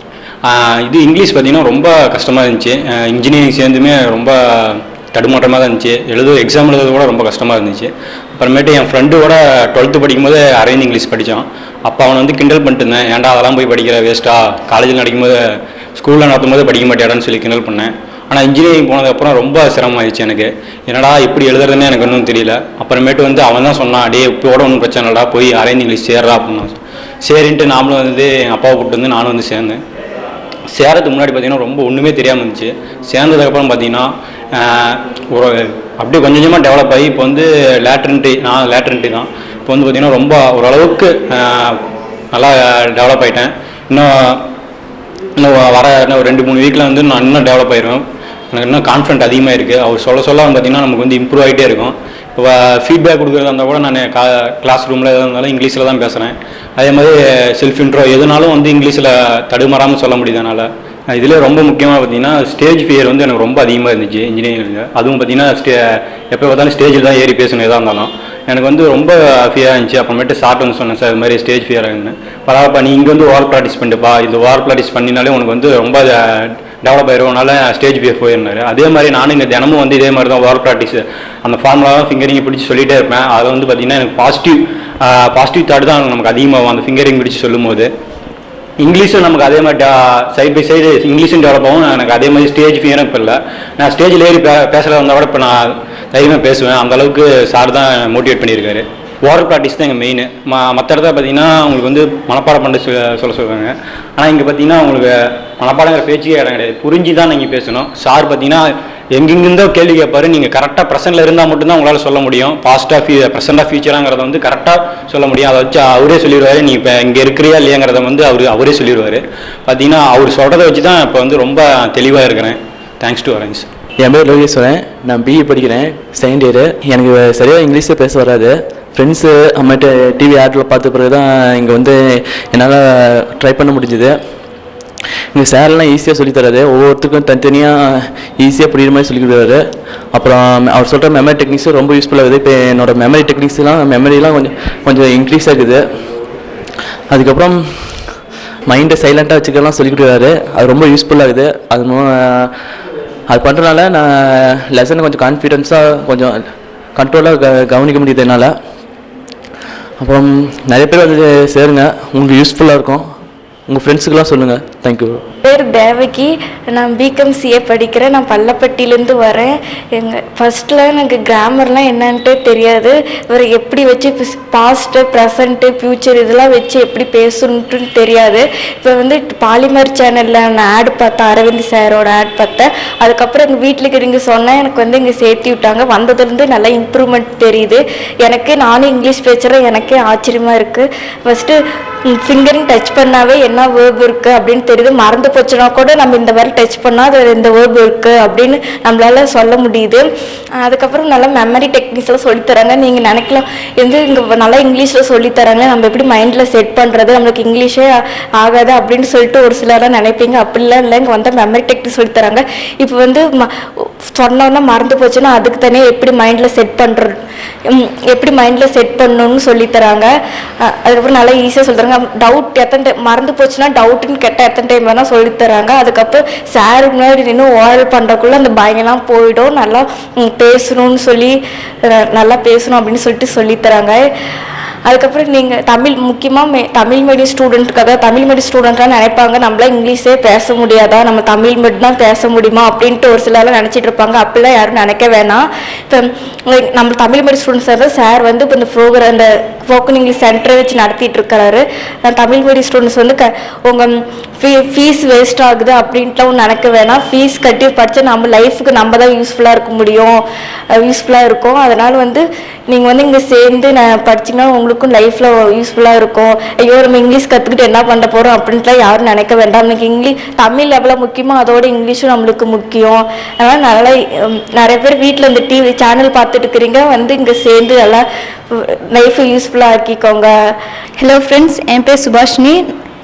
இது இங்கிலீஷ் பார்த்திங்கன்னா ரொம்ப கஷ்டமாக இருந்துச்சு. இன்ஜினியரிங் சேர்ந்துமே ரொம்ப தடுமாற்றமாக தான் இருந்துச்சு. எக்ஸாம் எழுதுறது கூட ரொம்ப கஷ்டமாக இருந்துச்சு. அப்புறமேட்டு என் ஃப்ரெண்டோட 12th படிக்கும்போது அரவிந்த் இங்கிலீஷ் படித்தான். அப்போ அவனை வந்து கிண்டல் பண்ணிட்டு இருந்தேன், ஏன்டா அதெல்லாம் போய் படிக்கிற வேஸ்ட்டாக, காலேஜில் நடக்கும்போது ஸ்கூலில் நடத்தும் போது படிக்க மாட்டேடான்னு சொல்லி கிண்டல் பண்ணேன். ஆனால் இன்ஜினியரிங் போனதுக்கப்புறம் ரொம்ப சிரமமாயிடுச்சு எனக்கு. என்னடா இப்படி எழுதுறதுன்னு எனக்கு இன்னும் தெரியல. அப்புறமேட்டு வந்து அவன் தான் சொன்னான், டே இப்போட ஒன்றும் பிரச்சனை இல்லடா, போய் அரவிந்த் இங்கிலீஷ் சேர்றா அப்படின்னா. சரின்ட்டு நாமளும் வந்து எங்கள் அப்பாவை கூப்பிட்டு வந்து நானும் வந்து சேர்ந்தேன். சேரத்துக்கு முன்னாடி பார்த்திங்கன்னா ரொம்ப ஒன்றுமே தெரியாமல் இருந்துச்சு. சேர்ந்ததுக்கப்புறம் பார்த்திங்கன்னா அப்படியே கொஞ்சம் கொஞ்சமாக டெவலப் ஆகி இப்போ வந்து நான் லேட்ரன்ட்டி தான். இப்போ வந்து பார்த்திங்கன்னா ரொம்ப ஓரளவுக்கு நல்லா டெவலப் ஆகிட்டேன். இன்னும் வர ஒரு 2-3 வீக்கில் வந்து நான் இன்னும் டெவலப் ஆகிடுவேன். எனக்கு இன்னும் கான்ஃபிடென்ட் அதிகமாக இருக்குது. அவர் சொல்ல பார்த்திங்கன்னா நமக்கு வந்து இம்ப்ரூவ் ஆகிட்டே இருக்கும். இப்போ ஃபீட்பேக் கொடுக்குறதா இருந்தால் கூட நான் கிளாஸ் ரூமில் எதாக இருந்தாலும் இங்கிலீஷில் தான் பேசுகிறேன். அதே மாதிரி செல்ஃப் இன்ட்ரோ எதுனாலும் வந்து இங்கிலீஷில் தடுமாறாமல் சொல்ல முடியுதுனால. இதில் ரொம்ப முக்கியமாக பார்த்திங்கன்னா ஸ்டேஜ் ஃபியர் வந்து எனக்கு ரொம்ப அதிகமாக இருந்துச்சு இன்ஜினியரிங்கில். அதுவும் பார்த்திங்கன்னா எப்போ பார்த்தாலும் ஸ்டேஜில் தான் ஏறி பேசணும் எதாக இருந்தாலும். எனக்கு வந்து ரொம்ப ஃபியராக இருந்துச்சு. அப்புறமேட்டு சார்ட் வந்து சொன்னேன், சார் இது மாதிரி ஸ்டேஜ் ஃபியராக இருந்தேன், பரவாயில்லப்பா நீ இங்கே வந்து ஓரல் ப்ராக்டிஸ் பண்ணிட்டுப்பா, இது ஓரல் ப்ராக்டிஸ் பண்ணினாலே உனக்கு வந்து ரொம்ப டெவலப் ஆயிடுவோம்னால ஸ்டேஜ் ஃபியர் போயிருந்தாரு. அதே மாதிரி நானும் இங்கே தினமும் வந்து இதே மாதிரி தான் ஓரல் ப்ராக்டிஸ் அந்த ஃபார்முலாவும் ஃபிங்கரிங் பிடிச்சி சொல்லிகிட்டே இருப்பேன். அதில் வந்து பார்த்திங்கன்னா எனக்கு பாசிட்டிவ் தாட் தான் நமக்கு அதிகமாகும் அந்த ஃபிங்கரிங் பிடிச்சி சொல்லும் போது. இங்கிலீஷும் நமக்கு அதே மாதிரி சைட் பை சைடு இங்கிலீஷும் டெவலப் ஆகும். எனக்கு அதே மாதிரி ஸ்டேஜ் ஃபியரும் இப்போ இல்லை. நான் ஸ்டேஜில் ஏறி பேசுகிறதா இருந்தால் கூட இப்போ நான் தைரியமாக பேசுவேன். அந்தளவுக்கு சார் தான் மோட்டிவேட் பண்ணியிருக்காரு. ஓரல் ப்ராக்டிஸ் தான் எங்கள் மெயின். மற்ற இடத்துல பார்த்திங்கன்னா உங்களுக்கு வந்து மனப்பாடம் பண்ண சொல்லுவாங்க. ஆனால் இங்கே பார்த்திங்கன்னா உங்களுக்கு மனப்பாடங்கிற பேச்சுக்கே இடம் கிடையாது, புரிஞ்சு தான் நீங்கள் பேசணும். சார் பார்த்திங்கன்னா எங்கெங்கிருந்தோ கேள்வி கேட்பாரு, நீங்கள் கரெக்டாக ப்ரெசென்ட்டில் இருந்தால் மட்டும்தான் உங்களால் சொல்ல முடியும். ப்ரெசென்ட்டாக ஃபியூச்சராங்கிறத வந்து கரெக்டாக சொல்ல முடியும். அதை வச்சு அவரே சொல்லிடுவார், நீ இப்போ இங்கே இருக்கிறியா இல்லையாங்கிறத வந்து அவரே சொல்லிடுவார். பார்த்திங்கன்னா அவர் சொல்கிறத வச்சு தான் இப்போ வந்து ரொம்ப தெளிவாக இருக்கிறேன். Thanks to Aravind. என் பேர் லோகேஸ்வரன், நான் பிஇ படிக்கிறேன், செகண்ட் இயரு. எனக்கு சரியாக இங்கிலீஷே பேச வராது. ஃப்ரெண்ட்ஸு அம்மாட்ட டிவி ஆட்டில் பார்த்த பிறகு தான் இங்கே வந்து என்னால் ட்ரை பண்ண முடிஞ்சுது. எங்கள் சார்லாம் ஈஸியாக சொல்லித்தராரு, ஒவ்வொருத்தருக்கும் தனித்தனியாக ஈஸியாக புரியுற மாதிரி சொல்லி கொடுக்குறாரு. அப்புறம் அவர் சொல்கிற மெமரி டெக்னிக்ஸும் ரொம்ப யூஸ்ஃபுல்லாக இருக்குது. இப்போ என்னோடய மெமரி டெக்னிக்ஸ்லாம் மெமரிலாம் கொஞ்சம் இன்க்ரீஸ் ஆகுது. அதுக்கப்புறம் மைண்டை சைலண்ட்டாக வச்சுக்கலாம் சொல்லி கொடுக்குறாரு, அது ரொம்ப யூஸ்ஃபுல்லாகுது. அது பண்ணுறதுனால நான் லெசனை கொஞ்சம் கான்ஃபிடென்ஸாக கொஞ்சம் கண்ட்ரோலாக கவனிக்க முடியுது என்னால். அப்புறம் நிறைய பேர் வந்து சேருங்க, உங்களுக்கு யூஸ்ஃபுல்லாக இருக்கும். உங்கள் ஃப்ரெண்ட்ஸுக்கெல்லாம் சொல்லுங்கள். தேங்க்யூ. பேர் தேவகி, நான் பிகாம் சிஏ படிக்கிறேன். நான் பள்ளப்பட்டியிலேருந்து வரேன். ஃபஸ்ட்டில் எனக்கு கிராமர்லாம் என்னன்ட்டே தெரியாது. இவர் எப்படி வச்சு பாஸ்ட்டு ப்ரெசண்ட்டு ஃப்யூச்சர் இதெல்லாம் வச்சு எப்படி பேசணுன்ட்டு தெரியாது. இப்போ வந்து பாலிமர் சேனலில் நான் ஆட் பார்த்தேன், அரவிந்த் சாரோட ஆட் பார்த்தேன். அதுக்கப்புறம் எங்கள் வீட்டுக்கு இங்கே சொன்னேன், எனக்கு வந்து இங்கே சேர்த்து விட்டாங்க. வந்ததுலேருந்து நல்லா இம்ப்ரூவ்மெண்ட் தெரியுது எனக்கு. நானும் இங்கிலீஷ் பேசுகிறேன், எனக்கே ஆச்சரியமாக இருக்குது. ஃபஸ்ட்டு ஃபிங்கரிங் டச் பண்ணாவே என்ன வேர்ப் இருக்குது அப்படின்னு தெரியுது. மறந்து போச்சுன்னா கூட நம்ம இந்த மாதிரி டச் பண்ணால் அது இந்த வேர்ப் இருக்குது அப்படின்னு நம்மளால சொல்ல முடியுது. அதுக்கப்புறம் நல்லா மெமரி டெக்னிக்ஸ்லாம் சொல்லித்தராங்க. நீங்கள் நினைக்கலாம் இங்கே நல்லா இங்கிலீஷில் சொல்லித்தராங்க, நம்ம எப்படி மைண்டில் செட் பண்ணுறது, நம்மளுக்கு இங்கிலீஷே ஆகாது அப்படின்னு சொல்லிட்டு ஒரு சிலராக நினைப்பீங்க. அப்படிலாம் இல்லை, இங்கே வந்து மெமரி டெக்னிக்ஸ் சொல்லித்தராங்க. இப்போ வந்து சொன்னோன்னா மறந்து போச்சுன்னா அதுக்கு தனியாக எப்படி மைண்டில் செட் பண்ணுறது, எப்படி மைண்டில் செட் பண்ணணும்னு சொல்லித்தராங்க. அதுக்கப்புறம் நல்லா ஈஸியாக சொல்லித்தராங்க. டவுட் எத்தனை டைம் மறந்து போச்சுன்னா டவுட்டுன்னு கேட்டால் எத்தனை டைம் வேணால் சொல்லித்தராங்க. அதுக்கப்புறம் சார் முன்னாடி நின்று ஓரல் பண்ணுறக்குள்ளே அந்த பயங்கெல்லாம் போயிடும். நல்லா பேசணும்னு சொல்லி நல்லா பேசணும் அப்படின்னு சொல்லிட்டு சொல்லித்தராங்க. அதுக்கப்புறம் நீங்கள் தமிழ் முக்கியமாக தமிழ் மீடியம் ஸ்டூடெண்ட்டுக்காக தமிழ் மீடியம் ஸ்டூடெண்ட்லாம் நினைப்பாங்க நம்மளாம் இங்கிலீஷே பேச முடியாதா, நம்ம தமிழ் மட்டும் தான் பேச முடியுமா அப்படின்ட்டு ஒரு சிலர்லாம் நினச்சிட்டு இருப்பாங்க. அப்படிலாம் யாரும் நினைக்க வேணாம். இப்போ நம்ம தமிழ் மீடியம் ஸ்டூடெண்ட்ஸ் சார் வந்து இப்போ இந்த ப்ரோக்ராம் இந்த ஸ்போக்கன் இங்கிலீஷ் சென்டரை வச்சு நடத்திட்டு இருக்கிறாரு. தமிழ் மீடியம் ஸ்டூடெண்ட்ஸ் வந்து உங்கள் ஃபீஸ் வேஸ்ட் ஆகுது அப்படின்ட்டுலாம் நினைக்க வேணாம். ஃபீஸ் கட்டி படித்தா நம்ம லைஃபுக்கு நம்ம தான் யூஸ்ஃபுல்லாக இருக்க முடியும், யூஸ்ஃபுல்லாக இருக்கும். அதனால் வந்து நீங்கள் வந்து இங்கே சேர்ந்து படிச்சிங்கன்னா உங்களுக்கும் லைஃப்பில் யூஸ்ஃபுல்லாக இருக்கும். ஐயோ நம்ம இங்கிலீஷ் கற்றுக்கிட்டு என்ன பண்ண போகிறோம் அப்படின்ட்டுலாம் யாரும் நினைக்க வேண்டாம். இன்னைக்கு தமிழ் எவ்வளோ முக்கியமோ அதோட இங்கிலீஷும் நம்மளுக்கு முக்கியம். அதனால் நல்லா நிறைய பேர் வீட்டில் இந்த டிவி சேனல் பார்த்துட்டு இருக்கிறீங்க, வந்து இங்கே சேர்ந்து நல்லா லைஃப்பை யூஸ்ஃபுல்லாக ஆக்கிக்கோங்க. ஹலோ ஃப்ரெண்ட்ஸ், என் பேர் சுபாஷினி.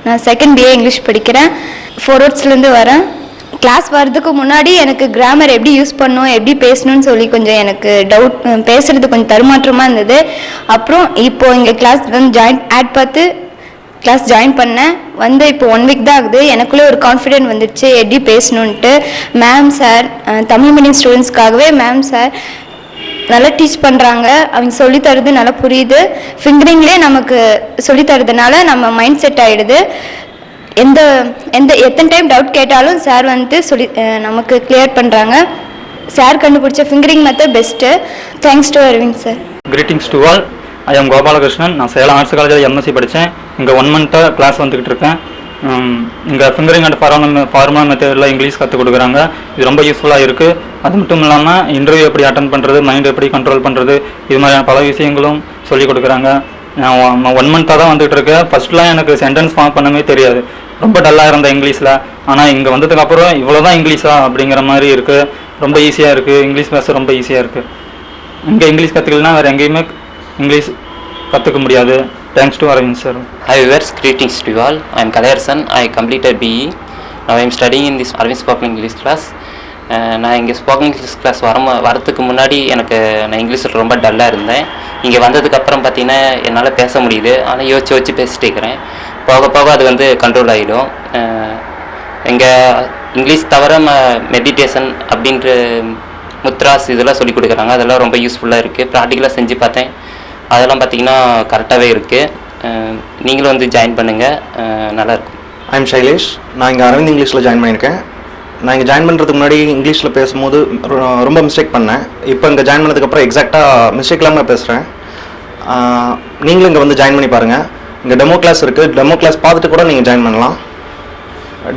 நான் செகண்ட் பிஏ இங்கிலீஷ் படிக்கிறேன். ஃபோர்ட்ஸ்லேருந்து வரேன். கிளாஸ் வர்றதுக்கு முன்னாடி எனக்கு கிராமர் எப்படி யூஸ் பண்ணணும், எப்படி பேசணும்னு சொல்லி கொஞ்சம் எனக்கு டவுட், பேசுகிறது கொஞ்சம் தடுமாற்றமாக இருந்தது. அப்புறம் இப்போது இங்கே கிளாஸ் வந்து ஆட் பார்த்து கிளாஸ் ஜாயின் பண்ணேன். வந்து இப்போ 1 வீக் தான் ஆகுது. எனக்குள்ளே ஒரு கான்ஃபிடென்ட் வந்துடுச்சு எப்படி பேசணுன்ட்டு. மேம் சார் தமிழ் மீடியம் ஸ்டூடெண்ட்ஸ்க்காகவே மேம் சார் நல்லா டீச் பண்ணுறாங்க. அவங்க சொல்லித்தரது நல்லா புரியுது. ஃபிங்கரிங்லேயே நமக்கு சொல்லித்தரதுனால நம்ம மைண்ட் செட் ஆகிடுது. எத்தனை டைம் டவுட் கேட்டாலும் சார் வந்து நமக்கு கிளியர் பண்ணுறாங்க. சார் கண்டுபிடிச்ச fingering method best. Thanks to Aravind sir. Greetings to all. I am Gopalakrishnan. நான் சேலம் ஆர்ட்ஸ் காலேஜில் எம்எஸ்சி படித்தேன். இங்கே 1 மந்த்தாக கிளாஸ் வந்துக்கிட்டு இருக்கேன். இங்கே ஃபிங்கரிங் அண்ட் ஃபார்முலா மெத்தடில் இங்கிலீஷ் கற்றுக் கொடுக்குறாங்க. இது ரொம்ப யூஸ்ஃபுல்லாக இருக்குது. அது மட்டும் இல்லாமல் இன்டர்வியூ எப்படி அட்டன் பண்ணுறது, மைண்ட் எப்படி கண்ட்ரோல் பண்ணுறது, இது மாதிரியான பல விஷயங்களும் சொல்லிக் கொடுக்குறாங்க. நான் 1 மந்த்தாக தான் வந்துகிட்டு இருக்கேன். ஃபஸ்ட்லாம் எனக்கு சென்டென்ஸ் ஃபார்ம் பண்ணவே தெரியாது, ரொம்ப டல்லாக இருந்தேன் இங்கிலீஷில். ஆனால் இங்கே வந்ததுக்கப்புறம் இவ்வளோ தான் இங்கிலீஷா அப்படிங்கிற மாதிரி இருக்குது. ரொம்ப ஈஸியாக இருக்குது, இங்கிலீஷ் பேச ரொம்ப ஈஸியாக இருக்குது. இங்கே இங்கிலீஷ் கற்றுக்கலாம் வேறு எங்கேயுமே இங்கிலீஷ் கற்றுக்க முடியாது. Thanks to Arvind sir. Hi viewers, greetings to you all. I am Kalayarasan. I completed BE. Now I am studying in this Arvind Spoken English class. நான் இங்கே ஸ்போக்கன் இங்கிலீஷ் கிளாஸ் வரத்துக்கு முன்னாடி நான் இங்கிலீஷில் ரொம்ப டல்லாக இருந்தேன். இங்கே வந்ததுக்கப்புறம் பார்த்தீங்கன்னா என்னால் பேச முடியுது. ஆனால் யோசிச்சு பேசிட்டு இருக்கிறேன். போக போக அது வந்து கண்ட்ரோல் ஆகிடும். இங்கே இங்கிலீஷ் தவிர மெடிடேஷன் அப்படின்ற முத்ராஸ் இதெல்லாம் சொல்லிக் கொடுக்குறாங்க. அதெல்லாம் ரொம்ப யூஸ்ஃபுல்லாக இருக்குது. ப்ராக்டிக்கலாக செஞ்சு பார்த்தேன், அதெல்லாம் பார்த்தீங்கன்னா கரெக்டாகவே இருக்குது. நீங்களும் வந்து ஜாயின் பண்ணுங்கள், நல்லாயிருக்கும். I am Shailesh. நான் இங்கே அரவிந்த் இங்கிலீஷில் ஜாயின் பண்ணியிருக்கேன். நான் இங்கே ஜாயின் பண்ணுறதுக்கு முன்னாடி இங்கிலீஷில் பேசும்போது ரொம்ப மிஸ்டேக் பண்ணேன். இப்போ இங்கே ஜாயின் பண்ணதுக்கப்புறம் எக்ஸாக்டாக மிஸ்டேக் இல்லாமல் பேசுகிறேன். நீங்களும் இங்கே வந்து ஜாயின் பண்ணி பாருங்கள். இங்கே டெமோ கிளாஸ் இருக்குது. டெமோ கிளாஸ் பார்த்துட்டு கூட நீங்கள் ஜாயின் பண்ணலாம்.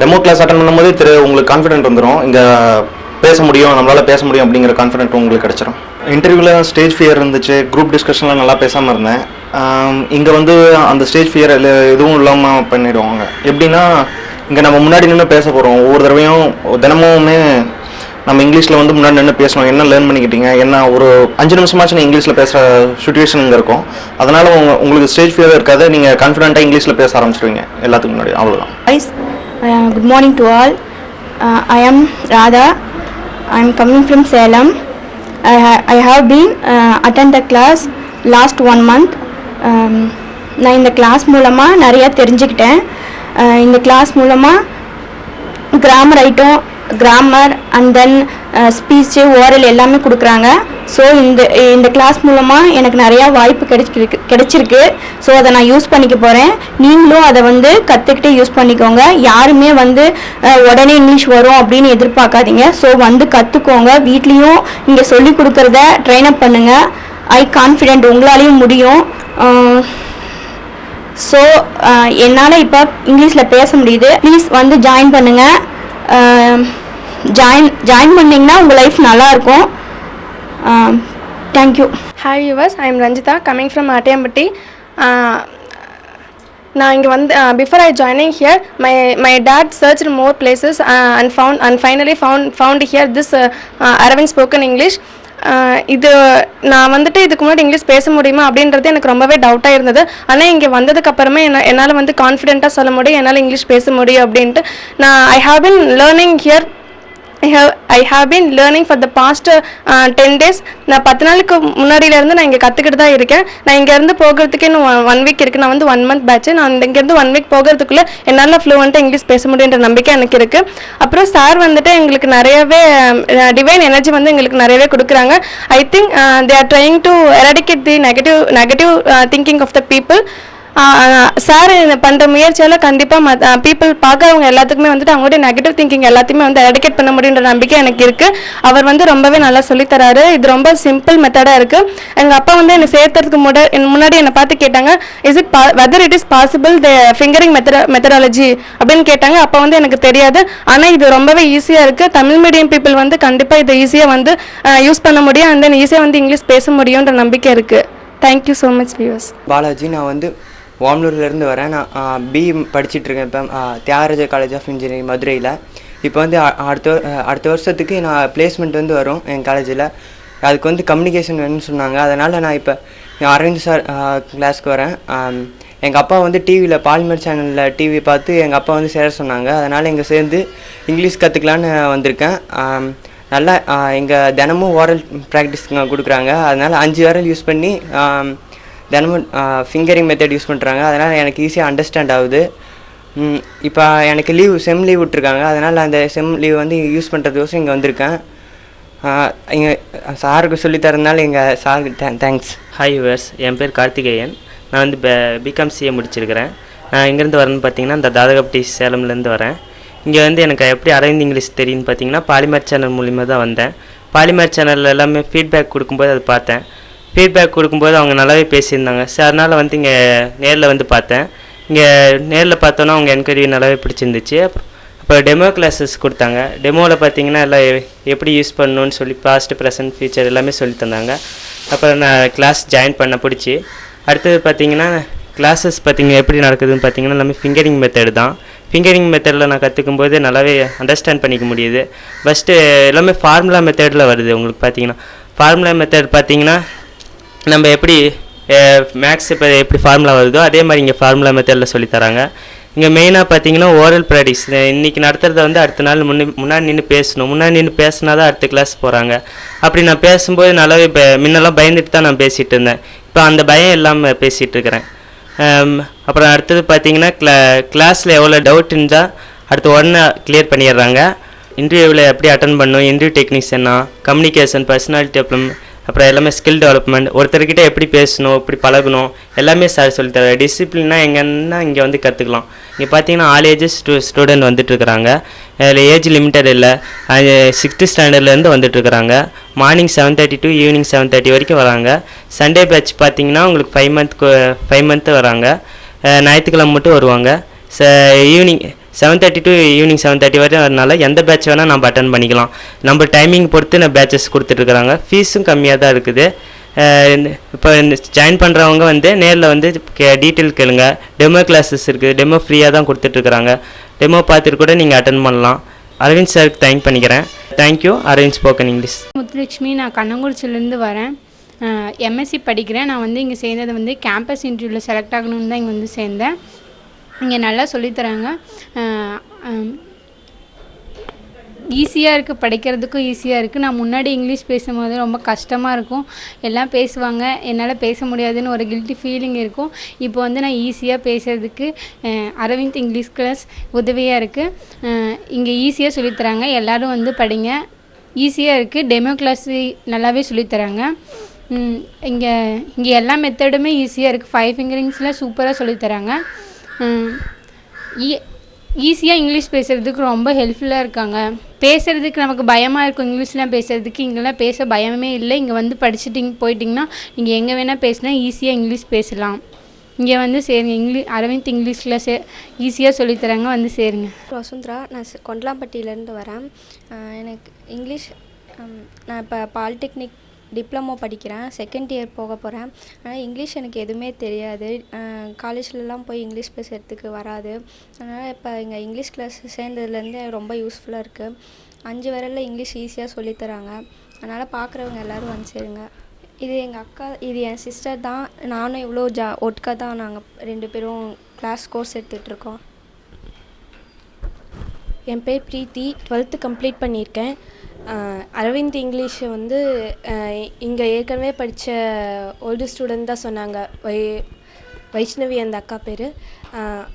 டெமோ கிளாஸ் அட்டன் பண்ணும்போது உங்களுக்கு கான்ஃபிடென்ட் வந்துடும். இங்கே பேச முடியும், நம்மளால் பேச முடியும் அப்படிங்கிற கான்ஃபிடென்ட் உங்களுக்கு கிடச்சிரும். இன்டர்வியூவில் ஸ்டேஜ் ஃபியர் இருந்துச்சு, குரூப் டிஸ்கஷன்லாம் நல்லா பேசாமல் இருந்தேன். இங்கே வந்து அந்த ஸ்டேஜ் ஃபியர் எதுவும் இல்லாமல் பண்ணிடுவாங்க. எப்படின்னா இங்கே நம்ம முன்னாடி நின்று பேச போகிறோம். ஒவ்வொரு தடவையும் தினமுமே நம்ம இங்கிலீஷில் வந்து முன்னாடி நின்று பேசணும். என்ன லேர்ன் பண்ணிக்கிட்டீங்க, என்ன ஒரு 5 நிமிஷமாச்சும் இங்கிலீஷில் பேசுகிற சுச்சுவேஷன் இங்கே இருக்கும். அதனால் உங்களுக்கு ஸ்டேஜ் ஃபியர் இருக்காது. நீங்கள் கான்ஃபிடென்ட்டாக இங்கிலீஷில் பேச ஆரம்பிச்சிடுவீங்க எல்லாத்துக்கு முன்னாடி. அவ்வளோதான். Good morning to all. I am Radha. I am coming from Salem. I have been attend the class last 1 month. நான் இந்த கிளாஸ் மூலமாக நிறையா தெரிஞ்சுக்கிட்டேன். இந்த கிளாஸ் மூலமாக grammar and then speech oral எல்லாமே கொடுக்குறாங்க. ஸோ இந்த கிளாஸ் மூலமாக எனக்கு நிறையா வாய்ப்பு கிடைச்சிருக்கு. ஸோ அதை நான் யூஸ் பண்ணிக்க போகிறேன். நீங்களும் அதை வந்து கற்றுக்கிட்டு யூஸ் பண்ணிக்கோங்க. யாருமே வந்து உடனே இங்கிலீஷ் வரும் அப்படின்னு எதிர்பார்க்காதீங்க. ஸோ வந்து கற்றுக்கோங்க. வீட்லேயும் இங்கே சொல்லி கொடுக்குறத ட்ரெயின் அப் பண்ணுங்கள். கான்ஃபிடென்ட் உங்களாலேயும் முடியும். ஸோ என்னால் இப்போ இங்கிலீஷில் பேச முடியுது. ப்ளீஸ் வந்து ஜாயின் பண்ணுங்கள். ஜாயின் பண்ணிங்கன்னா உங்கள் லைஃப் நல்லாயிருக்கும். Thank you. Hi yours, I am Ranjitha coming from Attiyampatti. நான் இங்கே வந்து before I joining here my dad search more places and finally found here this Aravind spoken English. இது நான் வந்துட்டு இதுக்கு முன்னாடி இங்கிலீஷ் பேச முடியுமா அப்படின்றது எனக்கு ரொம்பவே டவுட்டாக இருந்தது. ஆனால் இங்கே வந்ததுக்கப்புறமே என்னால் வந்து கான்ஃபிடென்ட்டாக சொல்ல முடியும், என்னால் இங்கிலீஷ் பேச முடியும் அப்படின்ட்டு. I have been learning here. I have been learning for the past 10 days. நான் 10 நாளுக்கு முன்னாடியிலேருந்து நான் இங்கே கற்றுக்கிட்டு தான் இருக்கேன். நான் இங்கேருந்து போகிறதுக்கு இன்னும் 1 வீக் இருக்குது. நான் வந்து 1 month பேட்ச். நான் இங்கேருந்து 1 வீக் போகிறதுக்குள்ளே என்னால் ஃப்ளூவெண்ட்டாக இங்கிலீஷ் பேச முடியுன்ற நம்பிக்கை எனக்கு இருக்குது. அப்புறம் சார் வந்துட்டு எங்களுக்கு நிறையவே டிவைன் எனர்ஜி வந்து எங்களுக்கு நிறையவே கொடுக்குறாங்க. I think they are trying to eradicate the negative thinking of the people. Sir பண்ணுற முயற்சியால் கண்டிப்பாக பீப்புள் பார்க்குறவங்க எல்லாத்துக்குமே வந்துட்டு அவங்களுடைய நெகட்டிவ் திங்கிங் எல்லாத்தையுமே வந்து எரடிகேட் பண்ண முடியுன்ற நம்பிக்கை எனக்கு இருக்குது. அவர் வந்து ரொம்பவே நல்லா சொல்லித்தராரு. இது ரொம்ப சிம்பிள் மெத்தடாக இருக்குது. எங்கள் அப்பா வந்து என்னை சேர்த்துறதுக்கு முன்னாடி என்னை பார்த்து கேட்டாங்க, whether it is possible the fingering methodology அப்படின்னு கேட்டாங்க. அப்போ வந்து எனக்கு தெரியாது. ஆனால் இது ரொம்பவே ஈஸியாக இருக்குது. தமிழ் மீடியம் பீப்புள் வந்து கண்டிப்பாக இதை ஈஸியாக வந்து யூஸ் பண்ண முடியும். அண்ட் தென் ஈஸியாக வந்து இங்கிலீஷ் பேச முடியுன்ற நம்பிக்கை இருக்குது. Thank you so much viewers. Balaji, நான் வந்து வாம்லூர்லேருந்து வரேன். நான் பிஇ படிச்சுட்ருக்கேன் இப்போ தியாகராஜ காலேஜ் ஆஃப் இன்ஜினியரிங் மதுரையில். இப்போ வந்து அடுத்த வருஷத்துக்கு நான் பிளேஸ்மெண்ட் வந்து வரும் என் காலேஜில். அதுக்கு வந்து கம்யூனிகேஷன் வேணும்னு சொன்னாங்க. அதனால் நான் இப்போ அரவிந்த் சார் கிளாஸ்க்கு வரேன். எங்கள் அப்பா வந்து டிவியில் பாலிமர் சேனலில் டிவி பார்த்து எங்கள் அப்பா வந்து சேர சொன்னாங்க. அதனால் இங்கே சேர்ந்து இங்கிலீஷ் கற்றுக்கலான்னு வந்திருக்கேன். நல்லா இங்கே தினமும் ஓரல் ப்ராக்டிஸ் கொடுக்குறாங்க. அதனால் 5 விரல் யூஸ் பண்ணி தினமும் ஃபிங்கரிங் மெத்தட் யூஸ் பண்ணுறாங்க. அதனால் எனக்கு ஈஸியாக அண்டர்ஸ்டாண்ட் ஆகுது. இப்போ எனக்கு செம் லீவ் விட்ருக்காங்க. அதனால் அந்த செம் லீவ் வந்து யூஸ் பண்ணுறதுக்கோசம் இங்கே வந்திருக்கேன். இங்கே சாருக்கு சொல்லித்தரதுனால எங்கள் சாருக்கு தேங்க்ஸ். ஹாய் யூவர்ஸ், என் பேர் கார்த்திகேயன். நான் வந்து பிகாம் சிஏ முடிச்சிருக்கிறேன். நான் எங்கேருந்து வரேன்னு பார்த்தீங்கன்னா இந்த தாதகப்பட்டி சேலம்லேருந்து வரேன். இங்கே வந்து எனக்கு எப்படி அரவிந்த் இங்கிலீஷ் தெரியும்னு பார்த்தீங்கன்னா பாலிமர் சேனல் மூலிமா தான் வந்தேன். பாலிமர் சேனலில் எல்லாமே ஃபீட்பேக் கொடுக்கும்போது அதை பார்த்தேன். ஃபீட்பேக் கொடுக்கும்போது அவங்க நல்லாவே பேசியிருந்தாங்க. ஸோ அதனால் வந்து இங்கே நேரில் வந்து பார்த்தேன். இங்கே நேரில் பார்த்தோன்னா அவங்க என்கொயரி நல்லாவே பிடிச்சிருந்துச்சு. அப்போ டெமோ கிளாஸஸ் கொடுத்தாங்க. டெமோவில் பார்த்தீங்கன்னா எல்லாம் எப்படி யூஸ் பண்ணணுன்னு சொல்லி பாஸ்ட் ப்ரெசன்ட் ஃபியூச்சர் எல்லாமே சொல்லி தந்தாங்க. அப்புறம் நான் கிளாஸ் ஜாயின் பண்ண பிடிச்சி அடுத்தது பார்த்தீங்கன்னா கிளாஸஸ் பார்த்தீங்கன்னா எப்படி நடக்குதுன்னு பார்த்தீங்கன்னா எல்லாமே ஃபிங்கரிங் மெத்தடு தான். ஃபிங்கரிங் மெத்தடில் நான் கற்றுக்கும் போது நல்லாவே அண்டர்ஸ்டாண்ட் பண்ணிக்க முடியுது. ஃபஸ்ட்டு எல்லாமே ஃபார்முலா மெத்தடில் வருது. உங்களுக்கு பார்த்தீங்கன்னா ஃபார்முலா மெத்தட் பார்த்தீங்கன்னா நம்ம எப்படி மேக்ஸ் இப்போ எப்படி ஃபார்முலா வருதோ அதே மாதிரி இங்கே ஃபார்முலா மெத்தடில் சொல்லித்தராங்க. இங்கே மெயினாக பார்த்தீங்கன்னா ஓரல் ப்ராக்டிஸ். இன்றைக்கி நடத்துகிறத வந்து அடுத்த நாள் முன்னாடி நின்று பேசணும். முன்னாடி நின்று பேசினா தான் அடுத்த கிளாஸ் போகிறாங்க. அப்படி நான் பேசும்போது நல்லாவே முன்னெல்லாம் பயந்துட்டு தான் நான் பேசிகிட்டு இருந்தேன். இப்போ அந்த பயம் இல்லாமல் பேசிகிட்டு இருக்கிறேன். அப்புறம் அடுத்தது பார்த்தீங்கன்னா கிளாஸில் எவ்வளோ டவுட் இருந்தால் அடுத்து உடனே கிளியர் பண்ணிடுறாங்க. இன்டர்வியூவில் எப்படி அட்டன் பண்ணணும், இன்டர்வியூ டெக்னிக்ஸ் என்ன, கம்யூனிகேஷன், பர்சனாலிட்டி டெவலப்மெண்ட், அப்புறம் எல்லாமே ஸ்கில் டெவலப்மெண்ட், ஒருத்தர்கிட்ட எப்படி பேசணும், எப்படி பழகணும் எல்லாமே சார் சொல்லித்தர. டிசிப்ளினாக எங்கன்னா இங்கே வந்து கற்றுக்கலாம். இங்கே பார்த்தீங்கன்னா ஆல் ஏஜஸ் ஸ்டூடெண்ட் வந்துட்டுருக்குறாங்க. அதில் ஏஜ் லிமிட்டட் இல்லை. 6th ஸ்டாண்டர்ட்லேருந்து வந்துட்டுருக்குறாங்க. மார்னிங் 7:30 to ஈவினிங் 7:30 வரைக்கும் வராங்க. சண்டே பேட்ச் பார்த்தீங்கன்னா உங்களுக்கு 5 month வராங்க. ஞாயிற்றுக்கிழமை மட்டும் வருவாங்க. ஈவினிங் 7:30 to ஈவினிங் 7:30 வரையும் வரனால எந்த பேட்ச் வேணால் நம்ம அட்டன் பண்ணிக்கலாம். நம்ம டைமிங் பொறுத்து நான் பேட்சஸ் கொடுத்துட்ருக்குறாங்க. ஃபீஸும் கம்மியாக தான் இருக்குது. இப்போ ஜாயின் பண்ணுறவங்க வந்து நேரில் வந்து டீட்டெயில் கேளுங்க. டெமோ கிளாஸஸ் இருக்குது. டெமோ ஃப்ரீயாக தான் கொடுத்துட்ருக்குறாங்க. டெமோ பார்த்துட்டு கூட நீங்கள் அட்டன் பண்ணலாம். அரவிந்த் சாருக்கு தேங்க் பண்ணிக்கிறேன். Thank you. Aravind spoken English. Muthulakshmi, நான் கண்ணங்குறிச்சிலேருந்து வரேன். எம்எஸ்சி படிக்கிறேன். நான் வந்து இங்கே சேர்ந்தது வந்து கேம்பஸ் இன்டர்வியூவில் செலக்ட் ஆகணும்னு தான் இங்கே வந்து சேர்ந்தேன். இங்கே நல்லா சொல்லித்தராங்க. ஈஸியாக இருக்குது, படிக்கிறதுக்கும் ஈஸியாக இருக்குது. நான் முன்னாடி இங்கிலீஷ் பேசும்போது ரொம்ப கஷ்டமாக இருக்கும். எல்லாம் பேசுவாங்க, என்னால் பேச முடியாதுன்னு ஒரு கில்ட்டி ஃபீலிங் இருக்கும். இப்போ வந்து நான் ஈஸியாக பேசுகிறதுக்கு அரவிந்த் இங்கிலீஷ் கிளாஸ் உதவியாக இருக்குது. இங்கே ஈஸியாக சொல்லித்தராங்க. எல்லோரும் வந்து படிங்க, ஈஸியாக இருக்குது. டெமோ கிளாஸ் நல்லாவே சொல்லித்தராங்க. இங்கே இங்கே எல்லா மெத்தடுமே ஈஸியாக இருக்குது. 5 ஃபிங்கரிங்ஸில் சூப்பராக சொல்லித்தராங்க. ஈஸியாக இங்கிலீஷ் பேசுகிறதுக்கு ரொம்ப ஹெல்ப்ஃபுல்லாக இருக்காங்க. பேசுகிறதுக்கு நமக்கு பயமாக இருக்கும் இங்கிலீஷ்லாம் பேசுகிறதுக்கு. இங்கெல்லாம் பேச பயமே இல்லை. இங்கே வந்து படிச்சுட்டு போயிட்டிங்கன்னா நீங்கள் எங்கே வேணால் பேசினா ஈஸியாக இங்கிலீஷ் பேசலாம். இங்கே வந்து சேருங்க. அரவிந்த் இங்கிலீஷ் கிளாஸ் ஈஸியாக சொல்லித்தராங்க, வந்து சேருங்க. வசுந்தரா, நான் கொண்டலாம்பட்டியிலேருந்து வரேன். எனக்கு இங்கிலீஷ் நான் இப்போ பாலிடெக்னிக் டிப்ளமோ படிக்கிறேன், செகண்ட் இயர் போக போகிறேன். ஆனால் இங்கிலீஷ் எனக்கு எதுவுமே தெரியாது. காலேஜ்லலாம் போய் இங்கிலீஷ் பேசுகிறதுக்கு வராது. அதனால் இப்போ இங்கே இங்கிலீஷ் கிளாஸ் சேர்ந்ததுலேருந்து ரொம்ப யூஸ்ஃபுல்லாக இருக்குது. 5 விரலில் இங்கிலீஷ் ஈஸியாக சொல்லித்தராங்க. அதனால் பார்க்குறவங்க எல்லோரும் வந்து சேருங்க. இது எங்கள் அக்கா, இது என் சிஸ்டர் தான். நானும் இவ்வளோ ஒட்டுக்கா தான் நாங்கள் 2 பேரும் கிளாஸ் கோர்ஸ் எடுத்துகிட்ருக்கோம். என் பேர் ப்ரீத்தி, 12th கம்ப்ளீட் பண்ணியிருக்கேன். அரவிந்த் இங்கிலீஷ் வந்து இங்கே ஏற்கனவே படித்த ஓல்டு ஸ்டூடெண்ட் தான் சொன்னாங்க. வைஷ்ணவி அந்த அக்கா பேர்.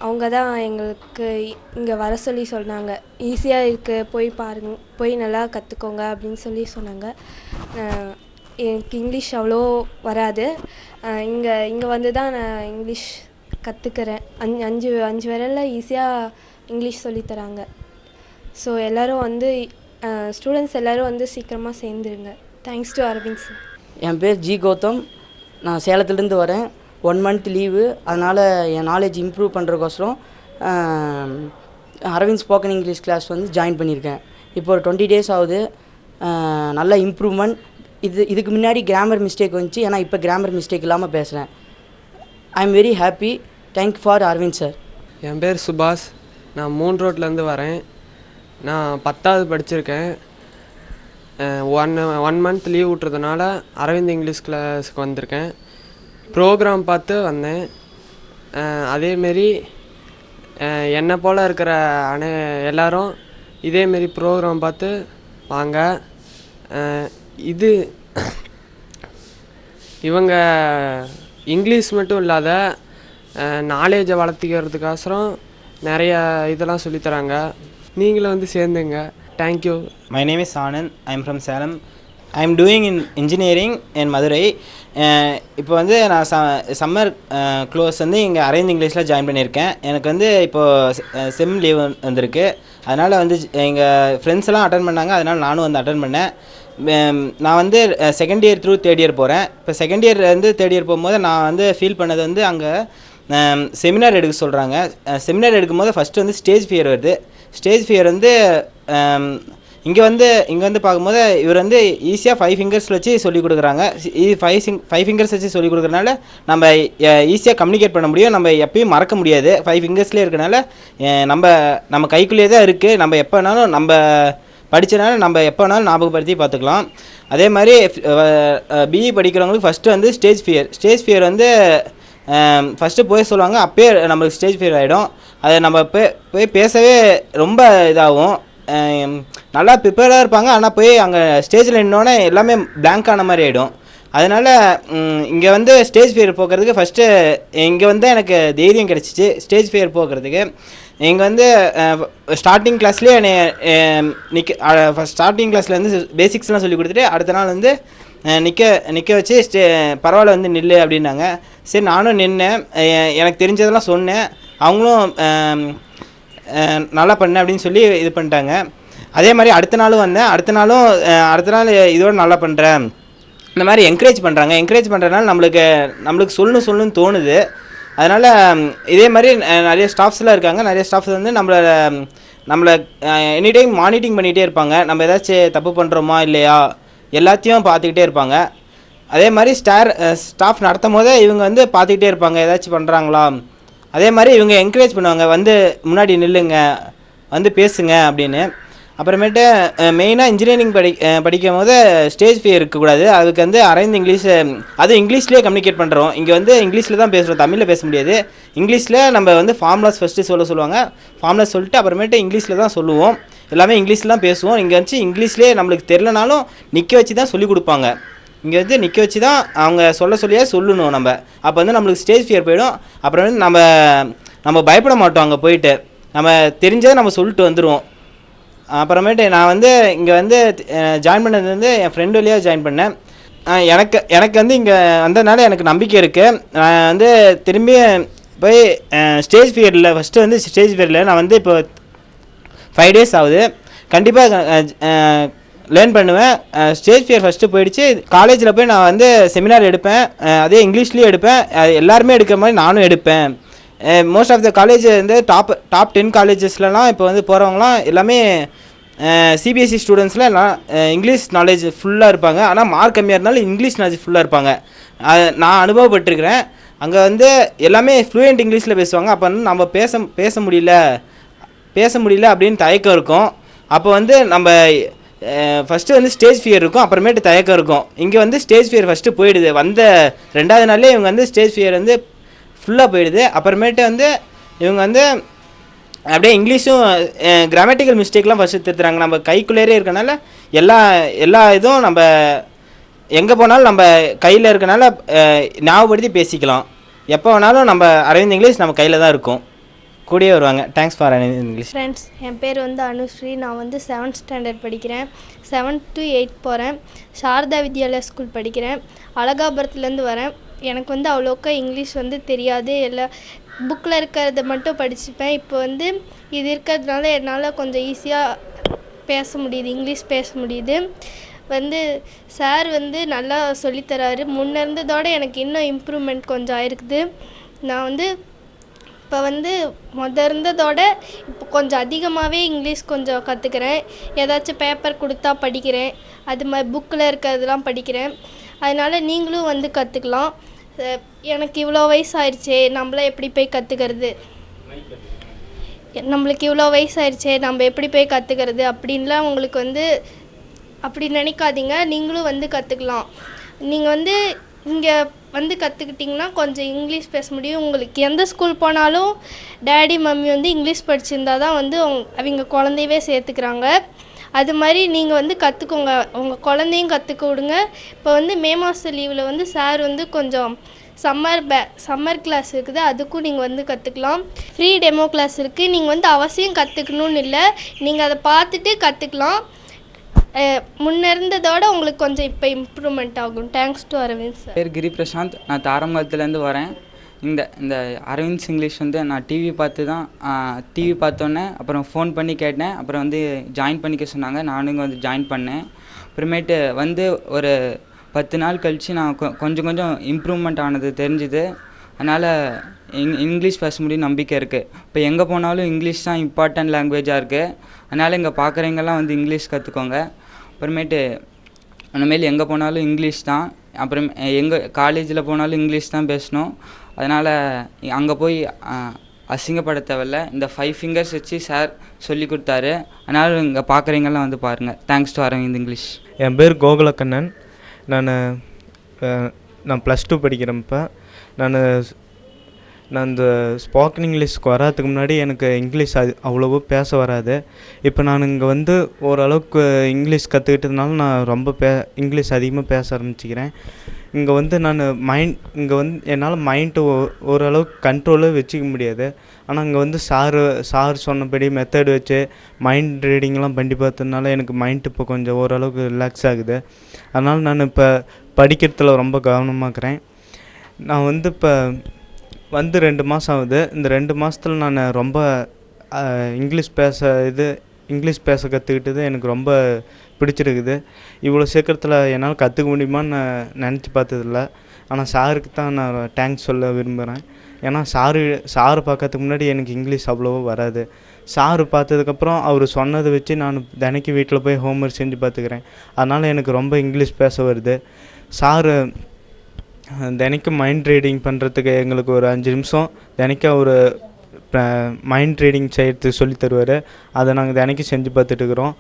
அவங்க தான் எங்களுக்கு இங்கே வர சொல்லி சொன்னாங்க. ஈஸியாக இருக்குது, போய் பாருங்க, போய் நல்லா கற்றுக்கோங்க அப்படின்னு சொல்லி சொன்னாங்க. எனக்கு இங்கிலீஷ் அவ்வளோ வராது. இங்கே வந்து தான் நான் இங்கிலீஷ் கற்றுக்கிறேன். 5 விரலில் ஈஸியாக இங்கிலீஷ் சொல்லித்தராங்க. ஸோ எல்லோரும் வந்து ஸ்டூடெண்ட்ஸ் எல்லோரும் வந்து சீக்கிரமாக சேர்ந்துருங்க. Thanks to Aravind sir. என் பேர் ஜி கௌதம். நான் சேலத்துலேருந்து வரேன். 1 month லீவு. அதனால் என் நாலேஜ் இம்ப்ரூவ் பண்ணுறதுக்கோசரம் அரவிந்த் ஸ்போக்கன் இங்கிலீஷ் கிளாஸ் வந்து ஜாயின் பண்ணியிருக்கேன். இப்போ ஒரு 20 days ஆகுது. நல்ல இம்ப்ரூவ்மெண்ட். இதுக்கு முன்னாடி கிராமர் மிஸ்டேக் வந்துச்சு. ஏன்னா இப்போ கிராமர் மிஸ்டேக் இல்லாமல் பேசுகிறேன். I am very happy. Thank for Aravind sir. என் பேர் சுபாஷ். நான் 3 ரோட்லேருந்து வரேன். நான் 10th படிச்சிருக்கேன். 1 month லீவ் விட்றதுனால அரவிந்த் இங்கிலீஷ் கிளாஸுக்கு வந்திருக்கேன். ப்ரோக்ராம் பார்த்து வந்தேன். அதேமாரி என்னை போல் இருக்கிற எல்லோரும் இதேமாரி ப்ரோக்ராம் பார்த்து வாங்க. இவங்க இங்கிலீஷ் மட்டும் இல்லாத நாலேஜை வளர்த்திக்கிறதுக்கோசரம் நிறைய இதெல்லாம் சொல்லித்தராங்க. நீங்களும் வந்து சேர்ந்துங்க. Thank you. My name is Anand. I am from Salem. I am doing in engineering in Madurai. இப்போ வந்து நான் சம்மர் க்ளோஸ் வந்து இங்கே அரவிந்த் இங்கிலீஷில் ஜாயின் பண்ணியிருக்கேன். எனக்கு வந்து இப்போது செம் லீவ் வந்திருக்கு. அதனால் வந்து எங்கள் ஃப்ரெண்ட்ஸ் எல்லாம் அட்டன் பண்ணாங்க. அதனால் நானும் வந்து அட்டன் பண்ணேன். நான் வந்து second year through third year போகிறேன். இப்போ செகண்ட் இயர் வந்து தேர்ட் இயர் போகும்போது நான் வந்து ஃபீல் பண்ணது வந்து அங்கே செமினார் எடுக்க சொல்கிறாங்க. செமினார் எடுக்கும்போது ஃபஸ்ட்டு வந்து ஸ்டேஜ் ஃபியர் வருது. ஸ்டேஜ் ஃபியர் வந்து இங்கே வந்து பார்க்கும்போது இவர் வந்து ஈஸியாக 5 fingers வச்சு சொல்லிக் கொடுக்குறாங்க. 5 fingers வச்சு சொல்லிக் கொடுக்குறனால நம்ம ஈஸியாக கம்யூனிகேட் பண்ண முடியும். நம்ம எப்பயும் மறக்க முடியாது. 5 fingersலேயே இருக்கனால நம்ம கைக்குள்ளேயே தான் இருக்குது. நம்ம எப்போ வேணாலும் நம்ம படித்தனால நம்ம எப்போ வேணாலும் ஞாபகப்படுத்தி பார்த்துக்கலாம். அதே மாதிரி பிஇ படிக்கிறவங்களுக்கு ஃபஸ்ட்டு வந்து ஸ்டேஜ் ஃபியர் வந்து ஃபஸ்ட்டு போய் சொல்லுவாங்க. அப்போயே நம்மளுக்கு ஸ்டேஜ் ஃபியர் ஆகிடும். அதை நம்ம போய் பேசவே ரொம்ப இதாகும். நல்லா ப்ரிப்பேர்டாக இருப்பாங்க. ஆனால் போய் அங்கே ஸ்டேஜில் நின்னோடனே எல்லாமே பிளாங்க் ஆன மாதிரி ஆகிடும். அதனால் இங்கே வந்து ஸ்டேஜ் ஃபியர் போக்குறதுக்கு ஃபஸ்ட்டு இங்கே வந்து எனக்கு தைரியம் கிடச்சிச்சு ஸ்டேஜ் ஃபியர் போக்குறதுக்கு. இங்கே வந்து ஸ்டார்டிங் கிளாஸ்லேயே ஸ்டார்டிங் கிளாஸ்லேருந்து பேசிக்ஸ்லாம் சொல்லி கொடுத்துட்டு அடுத்த நாள் வந்து நிற்க வச்சு பரவாயில்ல வந்து நில்லு அப்படின்னாங்க. சரி நானும் நின்னேன். எனக்கு தெரிஞ்சதெல்லாம் சொன்னேன். அவங்களும் நல்லா பண்ணேன் அப்படின்னு சொல்லி இது பண்ணிட்டாங்க. அதே மாதிரி அடுத்த நாளும் வந்தேன். அடுத்த நாள் இதோட நல்லா பண்ணுறேன் இந்த மாதிரி என்கரேஜ் பண்ணுறாங்க. என்கரேஜ் பண்ணுறதுனால நம்மளுக்கு சொல்லணும்னு தோணுது. அதனால் இதே மாதிரி நிறைய ஸ்டாஃப்ஸ்லாம் இருக்காங்க. நிறைய ஸ்டாஃப்ஸ் வந்து நம்மளை எனி டைம் மானிட்டரிங் பண்ணிகிட்டே இருப்பாங்க. நம்ம ஏதாச்சும் தப்பு பண்ணுறோமா இல்லையா எல்லாத்தையும் பார்த்துக்கிட்டே இருப்பாங்க. அதே மாதிரி ஸ்டாஃப் நடத்தும் போதே இவங்க வந்து பார்த்துக்கிட்டே இருப்பாங்க ஏதாச்சும் பண்ணுறாங்களா. அதே மாதிரி இவங்க என்கரேஜ் பண்ணுவாங்க, வந்து முன்னாடி நில்லுங்க, வந்து பேசுங்க அப்படின்னு. அப்புறமேட்டு மெயினாக இன்ஜினியரிங் படிக்கும் போது ஸ்டேஜ் ஃபியர் இருக்கக்கூடாது. அதுக்கு வந்து அரவிந்த் இங்கிலீஷ், அதுவும் இங்கிலீஷ்லேயே கம்யூனிகேட் பண்ணுறோம். இங்கே வந்து இங்கிலீஷில் தான் பேசுகிறோம், தமிழில் பேச முடியாது. இங்கிலீஷில் நம்ம வந்து ஃபார்முலாஸ் ஃபஸ்ட்டு சொல்லுவாங்க. ஃபார்முலாஸ் சொல்லிட்டு அப்புறமேட்டு இங்கிலீஷில் தான் சொல்லுவோம். எல்லாமே இங்கிலீஷில் தான் பேசுவோம். இங்கே வந்து இங்கிலீஷ்லேயே நம்மளுக்கு தெரிலனாலும் நிற்க வச்சு தான் சொல்லிக் கொடுப்பாங்க. இங்கே வந்து நிற்க வச்சு தான் அவங்க சொல்லியே சொல்லணும் நம்ம. அப்போ வந்து நம்மளுக்கு ஸ்டேஜ் ஃபியர் போயிடும். அப்புறம் வந்து நம்ம பயப்பட மாட்டோம். அங்கே போயிட்டு நம்ம தெரிஞ்சதை நம்ம சொல்லிட்டு வந்துடுவோம். அப்புறமேட்டு நான் வந்து இங்கே வந்து ஜாயின் பண்ணது வந்து என் ஃப்ரெண்டு வழியாக ஜாயின் பண்ணேன். எனக்கு வந்து இங்கே வந்ததுனால எனக்கு நம்பிக்கை இருக்குது. நான் வந்து திரும்பி போய் ஸ்டேஜ் ஃபியரில் ஃபஸ்ட்டு வந்து ஸ்டேஜ் ஃபியரில் நான் வந்து இப்போ 5 days ஆகுது. கண்டிப்பாக லேர்ன் பண்ணுவேன். ஸ்டேஜ் ஃபியர் ஃபஸ்ட்டு போயிடுச்சு. காலேஜில் போய் நான் வந்து செமினார் எடுப்பேன். அதே இங்கிலீஷ்லேயும் எடுப்பேன். எல்லாருமே எடுக்கிற மாதிரி நானும் எடுப்பேன். மோஸ்ட் ஆஃப் த காலேஜ் வந்து டாப் 10 காலேஜஸ்லாம் இப்போ வந்து போகிறவங்களாம் எல்லாமே சிபிஎஸ்சி ஸ்டூடெண்ட்ஸ்லாம் எல்லாம் இங்கிலீஷ் நாலேஜ் ஃபுல்லாக இருப்பாங்க. ஆனால் மார்க் கம்மியாக இருந்தாலும் இங்கிலீஷ் நாலேஜ் ஃபுல்லாக இருப்பாங்க. நான் அனுபவப்பட்டிருக்கிறேன். அங்கே வந்து எல்லாமே ஃப்ளூயண்ட் இங்கிலீஷில் பேசுவாங்க. அப்போ வந்து நம்ம பேச முடியல அப்படின்னு தயக்கம் இருக்கும். அப்போ வந்து நம்ம ஃபஸ்ட்டு வந்து ஸ்டேஜ் ஃபியர் இருக்கும், அப்புறமேட்டு தயக்கம் இருக்கும். இங்கே வந்து ஸ்டேஜ் ஃபியர் ஃபஸ்ட்டு போயிடுது. வந்த 2வது நாளே இவங்க வந்து ஸ்டேஜ் ஃபியர் வந்து ஃபுல்லாக போயிடுது. அப்புறமேட்டு வந்து இவங்க வந்து அப்படியே இங்கிலீஷும் கிராமட்டிக்கல் மிஸ்டேக்லாம் ஃபஸ்ட்டு திருத்துறாங்க. நம்ம கைக்குள்ளேயே இருக்கனால எல்லா இதுவும் நம்ம எங்கே போனாலும் நம்ம கையில் இருக்கனால ஞாபகப்படுத்தி பேசிக்கலாம். எப்போ வேணாலும் நம்ம அரவிந்த் இங்கிலீஷ் நம்ம கையில் தான் இருக்கும், கூடயே வருவாங்க. Thanks for Aravind English. Friends, என் பேர் வந்து அனுஸ்ரீ. நான் வந்து 7th standard படிக்கிறேன். 7th to 8th போகிறேன். சாரதா வித்யாலயா ஸ்கூல் படிக்கிறேன். அழகாபுரத்துலேருந்து வரேன். எனக்கு வந்து அவ்வளோக்கா இங்கிலீஷ் வந்து தெரியாது. எல்லா புக்கில் இருக்கிறத மட்டும் படிச்சுப்பேன். இப்போ வந்து இது இருக்கிறதுனால என்னால் கொஞ்சம் ஈஸியாக பேச முடியுது, இங்கிலீஷ் பேச முடியுது. வந்து சார் வந்து நல்லா சொல்லித்தராரு. முன்ன இருந்ததோட எனக்கு இன்னும் இம்ப்ரூவ்மெண்ட் கொஞ்சம் ஆயிருக்குது. நான் வந்து இப்போ வந்து இருந்ததோட இப்போ கொஞ்சம் அதிகமாகவே இங்கிலீஷ் கொஞ்சம் கற்றுக்கிறேன். ஏதாச்சும் பேப்பர் கொடுத்தா படிக்கிறேன். அது மாதிரி புக்கில் இருக்கிறதெல்லாம் படிக்கிறேன். அதனால் நீங்களும் வந்து கற்றுக்கலாம். எனக்கு இவ்வளோ வயசு ஆயிடுச்சே, நம்மளாம் எப்படி போய் கற்றுக்கிறது, நம்மளுக்கு இவ்வளோ வயசாயிருச்சே நம்ம எப்படி போய் கற்றுக்கிறது அப்படின்லாம் உங்களுக்கு வந்து அப்படி நினைக்காதீங்க. நீங்களும் வந்து கற்றுக்கலாம். நீங்கள் வந்து இங்கே வந்து கற்றுக்கிட்டிங்கன்னா கொஞ்சம் இங்கிலீஷ் பேச முடியும். உங்களுக்கு எந்த ஸ்கூல் போனாலும் டேடி மம்மி வந்து இங்கிலீஷ் படிச்சிருந்தா தான் வந்து அவங்க குழந்தையவே சேர்த்துக்கிறாங்க. அது மாதிரி நீங்கள் வந்து கற்றுக்கோங்க, உங்கள் குழந்தையும் கற்றுக்க விடுங்க. இப்போ வந்து மே மாத லீவில் வந்து சார் வந்து கொஞ்சம் சம்மர் கிளாஸ் இருக்குது, அதுக்கும் நீங்கள் வந்து கற்றுக்கலாம். ஃப்ரீ டெமோ கிளாஸ் இருக்குது. நீங்கள் வந்து அவசியம் கற்றுக்கணுன்னு இல்லை, நீங்கள் அதை பார்த்துட்டு கற்றுக்கலாம். முன்ன இருந்ததோட உங்களுக்கு கொஞ்சம் இப்போ இம்ப்ரூவ்மெண்ட் ஆகும். Thanks to Aravind sir. பேர் கிரி பிரசாந்த். நான் தாரமங்கலத்துலேருந்து வரேன். இந்த அரவிந்த் இங்கிலீஷ் வந்து நான் டிவி பார்த்தோன்னே அப்புறம் ஃபோன் பண்ணி கேட்டேன். அப்புறம் வந்து ஜாயின் பண்ணிக்க சொன்னாங்க. நானும் இங்கே வந்து ஜாயின் பண்ணேன். அப்புறமேட்டு வந்து ஒரு 10 நாள் கழித்து நான் கொஞ்சம் இம்ப்ரூவ்மெண்ட் ஆனது தெரிஞ்சுது. அதனால் இங்கிலீஷ் பேச முடியும் நம்பிக்கை இருக்குது. இப்போ எங்கே போனாலும் இங்கிலீஷ் தான் இம்பார்ட்டன்ட் லாங்குவேஜாக இருக்குது. அதனால் இங்கே பார்க்குறவங்கெல்லாம் வந்து இங்கிலீஷ் கற்றுக்கோங்க. அப்புறமேட்டு அந்தமாரி எங்கே போனாலும் இங்கிலீஷ் தான். அப்புறம் எங்கே காலேஜில் போனாலும் இங்கிலீஷ் தான் பேசணும். அதனால் அங்கே போய் அசிங்கப்பட தேவையில்ல. இந்த 5 fingers வச்சு சார் சொல்லி கொடுத்தாரு. அதனால் இங்கே பார்க்குறவங்கெல்லாம் வந்து பாருங்கள். Thanks to Aravind English. என் பேர் கோகுலக்கண்ணன். நான் +2 படிக்கிறேன். இப்போ நான் இந்த ஸ்போக்கன் இங்கிலீஷ்க்கு வராதுக்கு முன்னாடி எனக்கு இங்கிலீஷ் அவ்வளோவா பேச வராது. இப்போ நான் இங்கே வந்து ஓரளவுக்கு இங்கிலீஷ் கற்றுக்கிட்டதுனால நான் ரொம்ப இங்கிலீஷ் அதிகமாக பேச ஆரம்பிச்சுக்கிறேன். இங்கே வந்து இங்கே வந்து என்னால் மைண்டு ஓரளவுக்கு கண்ட்ரோலாக வச்சுக்க முடியாது. ஆனால் இங்கே வந்து சார் சொன்னபடி மெத்தட் வச்சு மைண்ட் ரீடிங்லாம் பண்ணி பார்த்ததுனால எனக்கு மைண்ட் இப்போ கொஞ்சம் ஓரளவுக்கு ரிலாக்ஸ் ஆகுது. அதனால் நான் இப்போ படிக்கிறதுல ரொம்ப கவனமாக்குறேன். நான் வந்து இப்போ 2 மாதம் ஆகுது. இந்த 2 மாதத்தில் நான் ரொம்ப இங்கிலீஷ் பேச கற்றுக்கிட்டது எனக்கு ரொம்ப பிடிச்சிருக்குது. இவ்வளோ சீக்கிரத்தில் என்னால் கற்றுக்க முடியுமான்னு நான் நினச்சி பார்த்ததில்ல. ஆனால் சாருக்கு தான் நான் தேங்க்ஸ் சொல்ல விரும்புகிறேன். ஏன்னா சாரு பார்க்கறதுக்கு முன்னாடி எனக்கு இங்கிலீஷ் அவ்வளோவா வராது. சாரு பார்த்ததுக்கப்புறம் அவர் சொன்னதை வச்சு நான் தினைக்கு வீட்டில் போய் ஹோம்ஒர்க் செஞ்சு பார்த்துக்கிறேன். அதனால் எனக்கு ரொம்ப இங்கிலீஷ் பேச வருது. சாரு தினைக்கும் மைண்ட் ரீடிங் பண்ணுறதுக்கு எங்களுக்கு ஒரு 5 நிமிஷம் தினைக்கும் ஒரு மைண்ட் ரீடிங் செய்கிறது சொல்லி தருவார். அதை நாங்கள் தினைக்கும் செஞ்சு பார்த்துட்டுருக்குறோம்.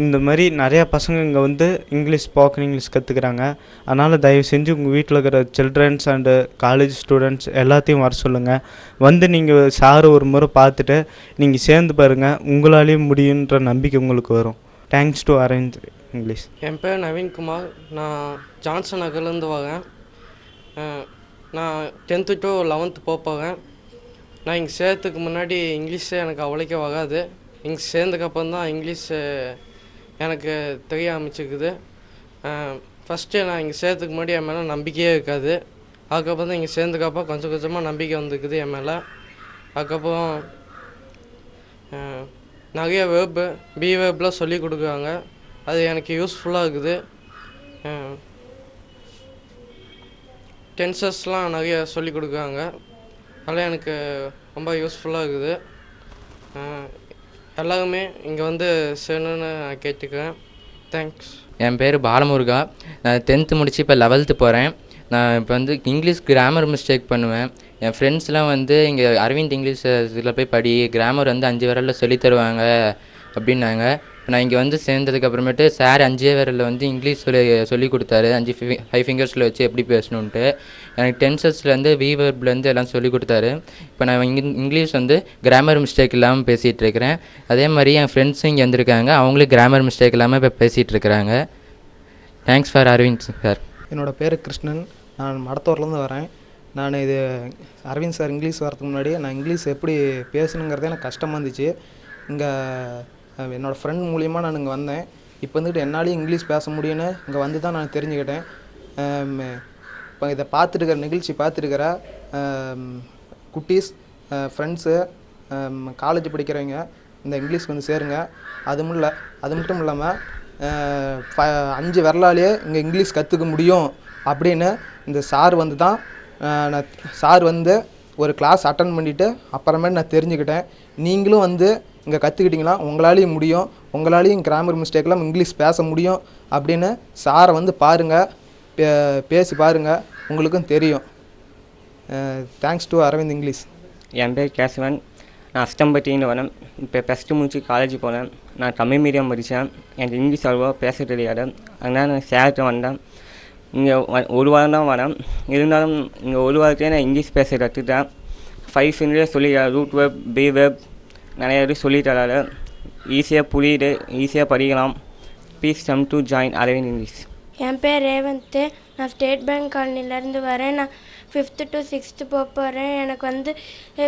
இந்த மாதிரி நிறையா பசங்க இங்கே வந்து இங்கிலீஷ் ஸ்போக்கன் இங்கிலீஷ் கற்றுக்குறாங்க. அதனால் தயவு செஞ்சு உங்கள் வீட்டில் இருக்கிற சில்ட்ரன்ஸ் அண்டு காலேஜ் ஸ்டூடெண்ட்ஸ் எல்லாத்தையும் வர சொல்லுங்கள். வந்து நீங்கள் சார் ஒரு முறை பார்த்துட்டு நீங்கள் சேர்ந்து பாருங்கள், உங்களாலேயும் முடியுன்ற நம்பிக்கை உங்களுக்கு வரும். Thanks to Aravind English. என் பேர் நவீன்குமார். நான் ஜான்சன் நகர்லேருந்து வரேன். நான் 10th to 11th போகிறேன். நான் இங்கே சேர்த்துக்கு முன்னாடி இங்கிலீஷே எனக்கு அவ்வளோக்கே வராது. இங்கே சேர்ந்ததுக்கப்புறம் தான் இங்கிலீஷு எனக்கு தெரிய ஆரம்பிச்சிருக்குது. ஃபஸ்ட்டு நான் இங்கே சேர்த்துக்கு முன்னாடி என் மேலே நம்பிக்கையே இருக்காது. அதுக்கப்புறம் தான் இங்கே சேர்ந்ததுக்கப்புறம் கொஞ்சம் கொஞ்சமாக நம்பிக்கை வந்துருக்குது என் மேலே. அதுக்கப்புறம் நிறைய வேர்பு வேர்ப்லாம் சொல்லி கொடுக்குறாங்க. அது எனக்கு யூஸ்ஃபுல்லாக இருக்குது. டென்சஸ்லாம் நிறைய சொல்லி கொடுக்குறாங்க. அதெல்லாம் எனக்கு ரொம்ப யூஸ்ஃபுல்லாக இருக்குது. எல்லாருமே இங்கே வந்து சேரணுன்னு நான் கேட்டுக்கிறேன். தேங்க்ஸ். என் பேர் பாலமுருகா. நான் 10th முடித்து இப்போ 11th போகிறேன். நான் இப்போ வந்து இங்கிலீஷ் கிராமர் மிஸ்டேக் பண்ணுவேன். என் ஃப்ரெண்ட்ஸ்லாம் வந்து இங்கே அரவிந்த் இங்கிலீஷ் இதில் போய் படி, கிராமர் வந்து 5 விரலில் சொல்லி தருவாங்க அப்படின்னாங்க. இப்போ நான் இங்கே வந்து சேர்ந்ததுக்கப்புறமேட்டு சார் 5 விரலில் வந்து இங்கிலீஷ் சொல்லி கொடுத்தாரு. 5 ஃபிங்கர்ஸில் வச்சு எப்படி பேசணுன்ட்டு. எனக்கு டென்சஸ்லேருந்து வேர்ப்லேருந்து எல்லாம் சொல்லி கொடுத்தாரு. இப்போ நான் இங்கிலீஷ் வந்து கிராமர் மிஸ்டேக் இல்லாமல் பேசிகிட்டு இருக்கிறேன். அதே மாதிரி என் ஃப்ரெண்ட்ஸும் இங்கே வந்திருக்காங்க, அவங்களும் கிராமர் மிஸ்டேக் இல்லாமல் இப்போ பேசிகிட்டு இருக்கிறாங்க. Thanks for Aravind sir. என்னோடய பேர் கிருஷ்ணன். நான் மடத்தூர்லேருந்து வரேன். நான் இது அரவிந்த் சார் இங்கிலீஷ் வரதுக்கு முன்னாடி நான் இங்கிலீஷ் எப்படி பேசணுங்கிறதே எனக்கு கஷ்டமாக இருந்துச்சு. இங்கே என்னோடய ஃப்ரெண்ட் மூலிமா நான் இங்கே வந்தேன். இப்போ வந்துட்டு என்னாலையும் இங்கிலீஷ் பேச முடியும்னு இங்கே வந்து தான் நான் தெரிஞ்சுக்கிட்டேன். இப்போ இதை பார்த்துருக்கிற நிகழ்ச்சி பார்த்துருக்கிற குட்டீஸ், ஃப்ரெண்ட்ஸு, காலேஜ் படிக்கிறவங்க இந்த இங்கிலீஷ் வந்து சேருங்க. அது மட்டும் இல்லாமல் 5 விரலாலேயே இங்கே இங்கிலீஷ் கற்றுக்க முடியும் அப்படின்னு இந்த சார் வந்து தான் சார் வந்து ஒரு கிளாஸ் அட்டன் பண்ணிவிட்டு அப்புறமேட்டு நான் தெரிஞ்சுக்கிட்டேன். நீங்களும் வந்து இங்கே கற்றுக்கிட்டிங்களா, உங்களாலேயும் முடியும், உங்களாலேயும் கிராமர் மிஸ்டேக்லாம் இங்கிலீஷ் பேச முடியும் அப்படின்னு சாரை வந்து பாருங்கள், பேசி பாருங்கள், உங்களுக்கும் தெரியும். Thanks to Aravind English. என் பேர் கேசவன். நான் அஸ்டம்பட்டின்னு வரேன். இப்போ +2 முடிச்சு காலேஜ் போனேன். நான் தமிழ் மீடியம் படித்தேன். எனக்கு இங்கிலீஷ் அவ்வளோவா பேச தெரியாது. அதனால் நான் சேர்த்து வந்தேன். இங்கே 1 வாரம் தான் வரேன். இருந்தாலும் இங்கே 1 வாரத்துலேயே நான் இங்கிலீஷ் பேச கற்றுட்டேன். 5 ஃபிங்கர்ஸ் சொல்லி ரூட் வேர்ப், வேர்ப் நிறைய இது சொல்லி தராரு. ஈஸியாக புரியுது, ஈஸியாக படிக்கலாம். Please come to join Aravind English. என் பேர் ரேவந்த். நான் ஸ்டேட் பேங்க் காலனிலேருந்து வரேன். நான் 5th to 6th போகிறேன். எனக்கு வந்து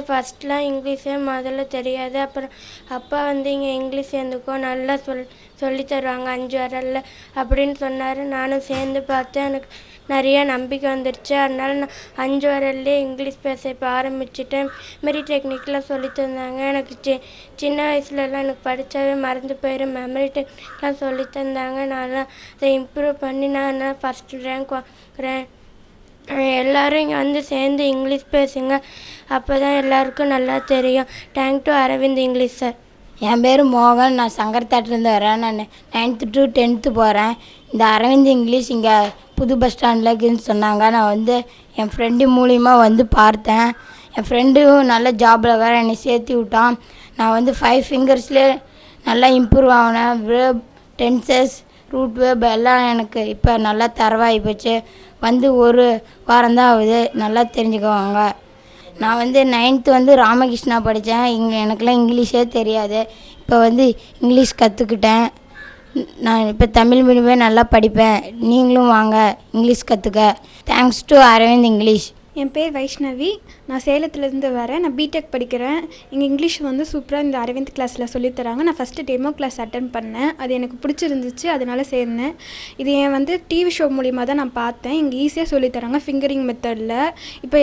ஃபஸ்ட்லாம் இங்கிலீஷே முதல்ல தெரியாது. அப்புறம் அப்பா வந்து இங்கே இங்கிலீஷ் சேர்ந்துக்கோ, நல்லா சொல்லி தருவாங்க 5 விரலில் அப்படின்னு சொன்னார். நானும் சேர்ந்து பார்த்தேன். எனக்கு நிறைய நம்பிக்கை வந்துடுச்சு. அதனால் நான் 5 விரல்லே இங்கிலீஷ் பேச இப்போ ஆரம்பிச்சிட்டேன். மெமரி டெக்னிக்லாம் சொல்லி தந்தாங்க. எனக்கு சின்ன வயசுலலாம் எனக்கு படித்தாவே மறந்து போயிடும். மெமரி டெக்னிக்லாம் சொல்லி தந்தாங்க. நான் அதை இம்ப்ரூவ் பண்ணி நான் ஃபஸ்ட் ரேங்க் வாங்குறேன். எல்லோரும் இங்கே வந்து சேர்ந்து இங்கிலீஷ் பேசுங்க, அப்போ தான் எல்லாருக்கும் நல்லா தெரியும். Thank to Aravind English sir. என் பேர் மோகன். நான் சங்கர் தேட்டர்லேருந்து வரேன். நான் 9th to 10th போகிறேன். இந்த அரவிந்த் இங்கிலீஷ் இங்கே புது பஸ் ஸ்டாண்டில் இருக்குதுன்னு சொன்னாங்க. நான் வந்து என் ஃப்ரெண்டு மூலிமா வந்து பார்த்தேன். என் ஃப்ரெண்டும் நல்ல ஜாபில் வேறு என்னை சேர்த்து விட்டான். நான் வந்து 5 ஃபிங்கர்ஸ்லேயே நல்லா இம்ப்ரூவ் ஆகினேன். வேர்ப், டென்சஸ், ரூட் வேர்ப் எல்லாம் எனக்கு இப்போ நல்லா தரவாகி போச்சு. வந்து 1 வாரம் தான் ஆகுது, நல்லா தெரிஞ்சுக்குவாங்க. நான் வந்து 9th வந்து ராமகிருஷ்ணா படித்தேன். எனக்குலாம் இங்கிலீஷே தெரியாது. இப்போ வந்து இங்கிலீஷ் கற்றுக்கிட்டேன். நான் இப்போ தமிழ் மீடியமே நல்லா படிப்பேன். நீங்களும் வாங்க இங்கிலீஷ் கற்றுக்க. Thanks to Aravind English. என் பேர் வைஷ்ணவி. நான் சேலத்துலேருந்து வரேன். நான் பிடெக் படிக்கிறேன். இங்கே இங்கிலீஷ் வந்து சூப்பராக இந்த அரவிந்த் கிளாஸில் சொல்லித்தராங்க. நான் ஃபஸ்ட்டு டெமோ கிளாஸ் அட்டன் பண்ணேன். அது எனக்கு பிடிச்சிருந்துச்சு, அதனால சேர்ந்தேன். இது என் வந்து டிவி ஷோ மூலிமா தான் நான் பார்த்தேன். இங்கே ஈஸியாக சொல்லித்தராங்க ஃபிங்கரிங் மெத்தடில். இப்போ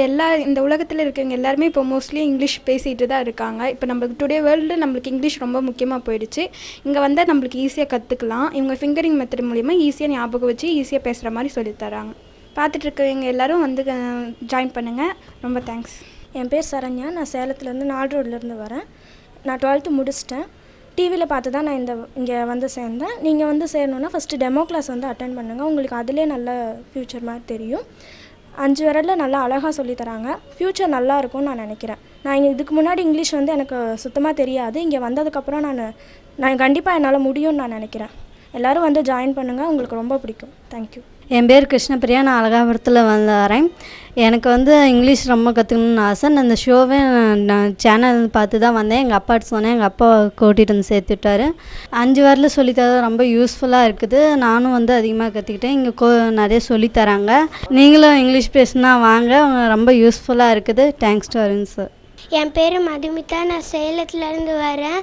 இந்த உலகத்தில் இருக்கவங்க எல்லாருமே இப்போ மோஸ்ட்லி இங்கிலீஷ் பேசிகிட்டு தான் இருக்காங்க. இப்போ நம்மளுக்கு டுடே வேர்ல்டு நம்மளுக்கு இங்கிலீஷ் ரொம்ப முக்கியமாக போயிடுச்சு. இங்கே வந்தால் நம்மளுக்கு ஈஸியாக கற்றுக்கலாம். இவங்க ஃபிங்கரிங் மெத்தட் மூலிமா ஈஸியாக ஞாபகம் வச்சு ஈஸியாக பேசுகிற மாதிரி சொல்லித்தராங்க. பார்த்துட்ருக்கவங்க எல்லோரும் வந்து ஜாயின் பண்ணுங்கள். ரொம்ப தேங்க்ஸ். என் பேர் சரண்யா. நான் சேலத்துலேருந்து 4 ரோட்லேருந்து வரேன். நான் 12th முடிச்சிட்டேன். டிவியில் பார்த்து தான் நான் இங்கே வந்து சேர்ந்தேன். நீங்கள் வந்து சேரணுன்னா ஃபஸ்ட்டு டெமோ கிளாஸ் வந்து அட்டன் பண்ணுங்கள். உங்களுக்கு அதிலே நல்ல ஃப்யூச்சர் மாதிரி தெரியும். 5 விரலில் நல்லா அழகாக சொல்லித்தராங்க. ஃப்யூச்சர் நல்லா இருக்கும்னு நான் நினைக்கிறேன். நான் இங்கே இதுக்கு முன்னாடி இங்கிலீஷ் வந்து எனக்கு சுத்தமாக தெரியாது. இங்கே வந்ததுக்கப்புறம் நான் கண்டிப்பாக என்னால் முடியும்னு நான் நினைக்கிறேன். எல்லோரும் வந்து ஜாயின் பண்ணுங்கள், உங்களுக்கு ரொம்ப பிடிக்கும். தேங்க்யூ. என் பேர் கிருஷ்ணபிரியா, நான் அழகாபுரத்தில் வரேன். எனக்கு வந்து இங்கிலீஷ் ரொம்ப கற்றுக்கணுன்னு ஆசை. நான் இந்த ஷோவே நான் சேனல் பார்த்து தான் வந்தேன். எங்கள் அப்பாட்ட சொன்னேன், எங்கள் அப்பா கூட்டிகிட்டு வந்து சேர்த்து விட்டார். 5 வாரில் சொல்லித்தர ரொம்ப யூஸ்ஃபுல்லாக இருக்குது. நானும் வந்து அதிகமாக கற்றுக்கிட்டேன். இங்கே நிறைய சொல்லித்தராங்க. நீங்களும் இங்கிலீஷ் பேசுனா வாங்க, ரொம்ப யூஸ்ஃபுல்லாக இருக்குது. Thanks to Aravind sir. என் பேர் மதுமிதா, நான் சேலத்துலேருந்து வரேன்.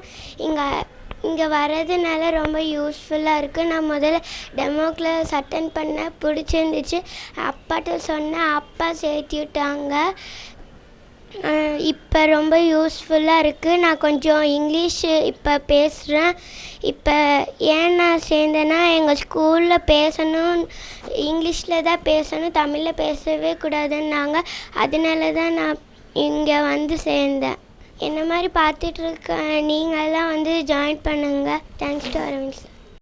இங்கே வர்றதுனால ரொம்ப யூஸ்ஃபுல்லாக இருக்குது. நான் முதல்ல டெமோ கிளாஸ் அட்டன் பண்ணேன், பிடிச்சிருந்துச்சு. அப்பாட்ட சொன்னேன், அப்பா சேர்த்து விட்டாங்க. இப்போ ரொம்ப யூஸ்ஃபுல்லாக இருக்குது. நான் கொஞ்சம் இங்கிலீஷு இப்போ பேசுகிறேன். இப்போ ஏன் நான் சேர்ந்தேன்னா, எங்கள் ஸ்கூலில் பேசணும், இங்கிலீஷில் தான் பேசணும், தமிழில் பேசவே கூடாதுன்னாங்க. அதனால தான் நான் இங்கே வந்து சேர்ந்தேன். என்ன மாதிரி பார்த்துட்ருக்க நீங்கள்லாம் வந்து ஜாயின் பண்ணுங்கள். Thanks to Aravind sir.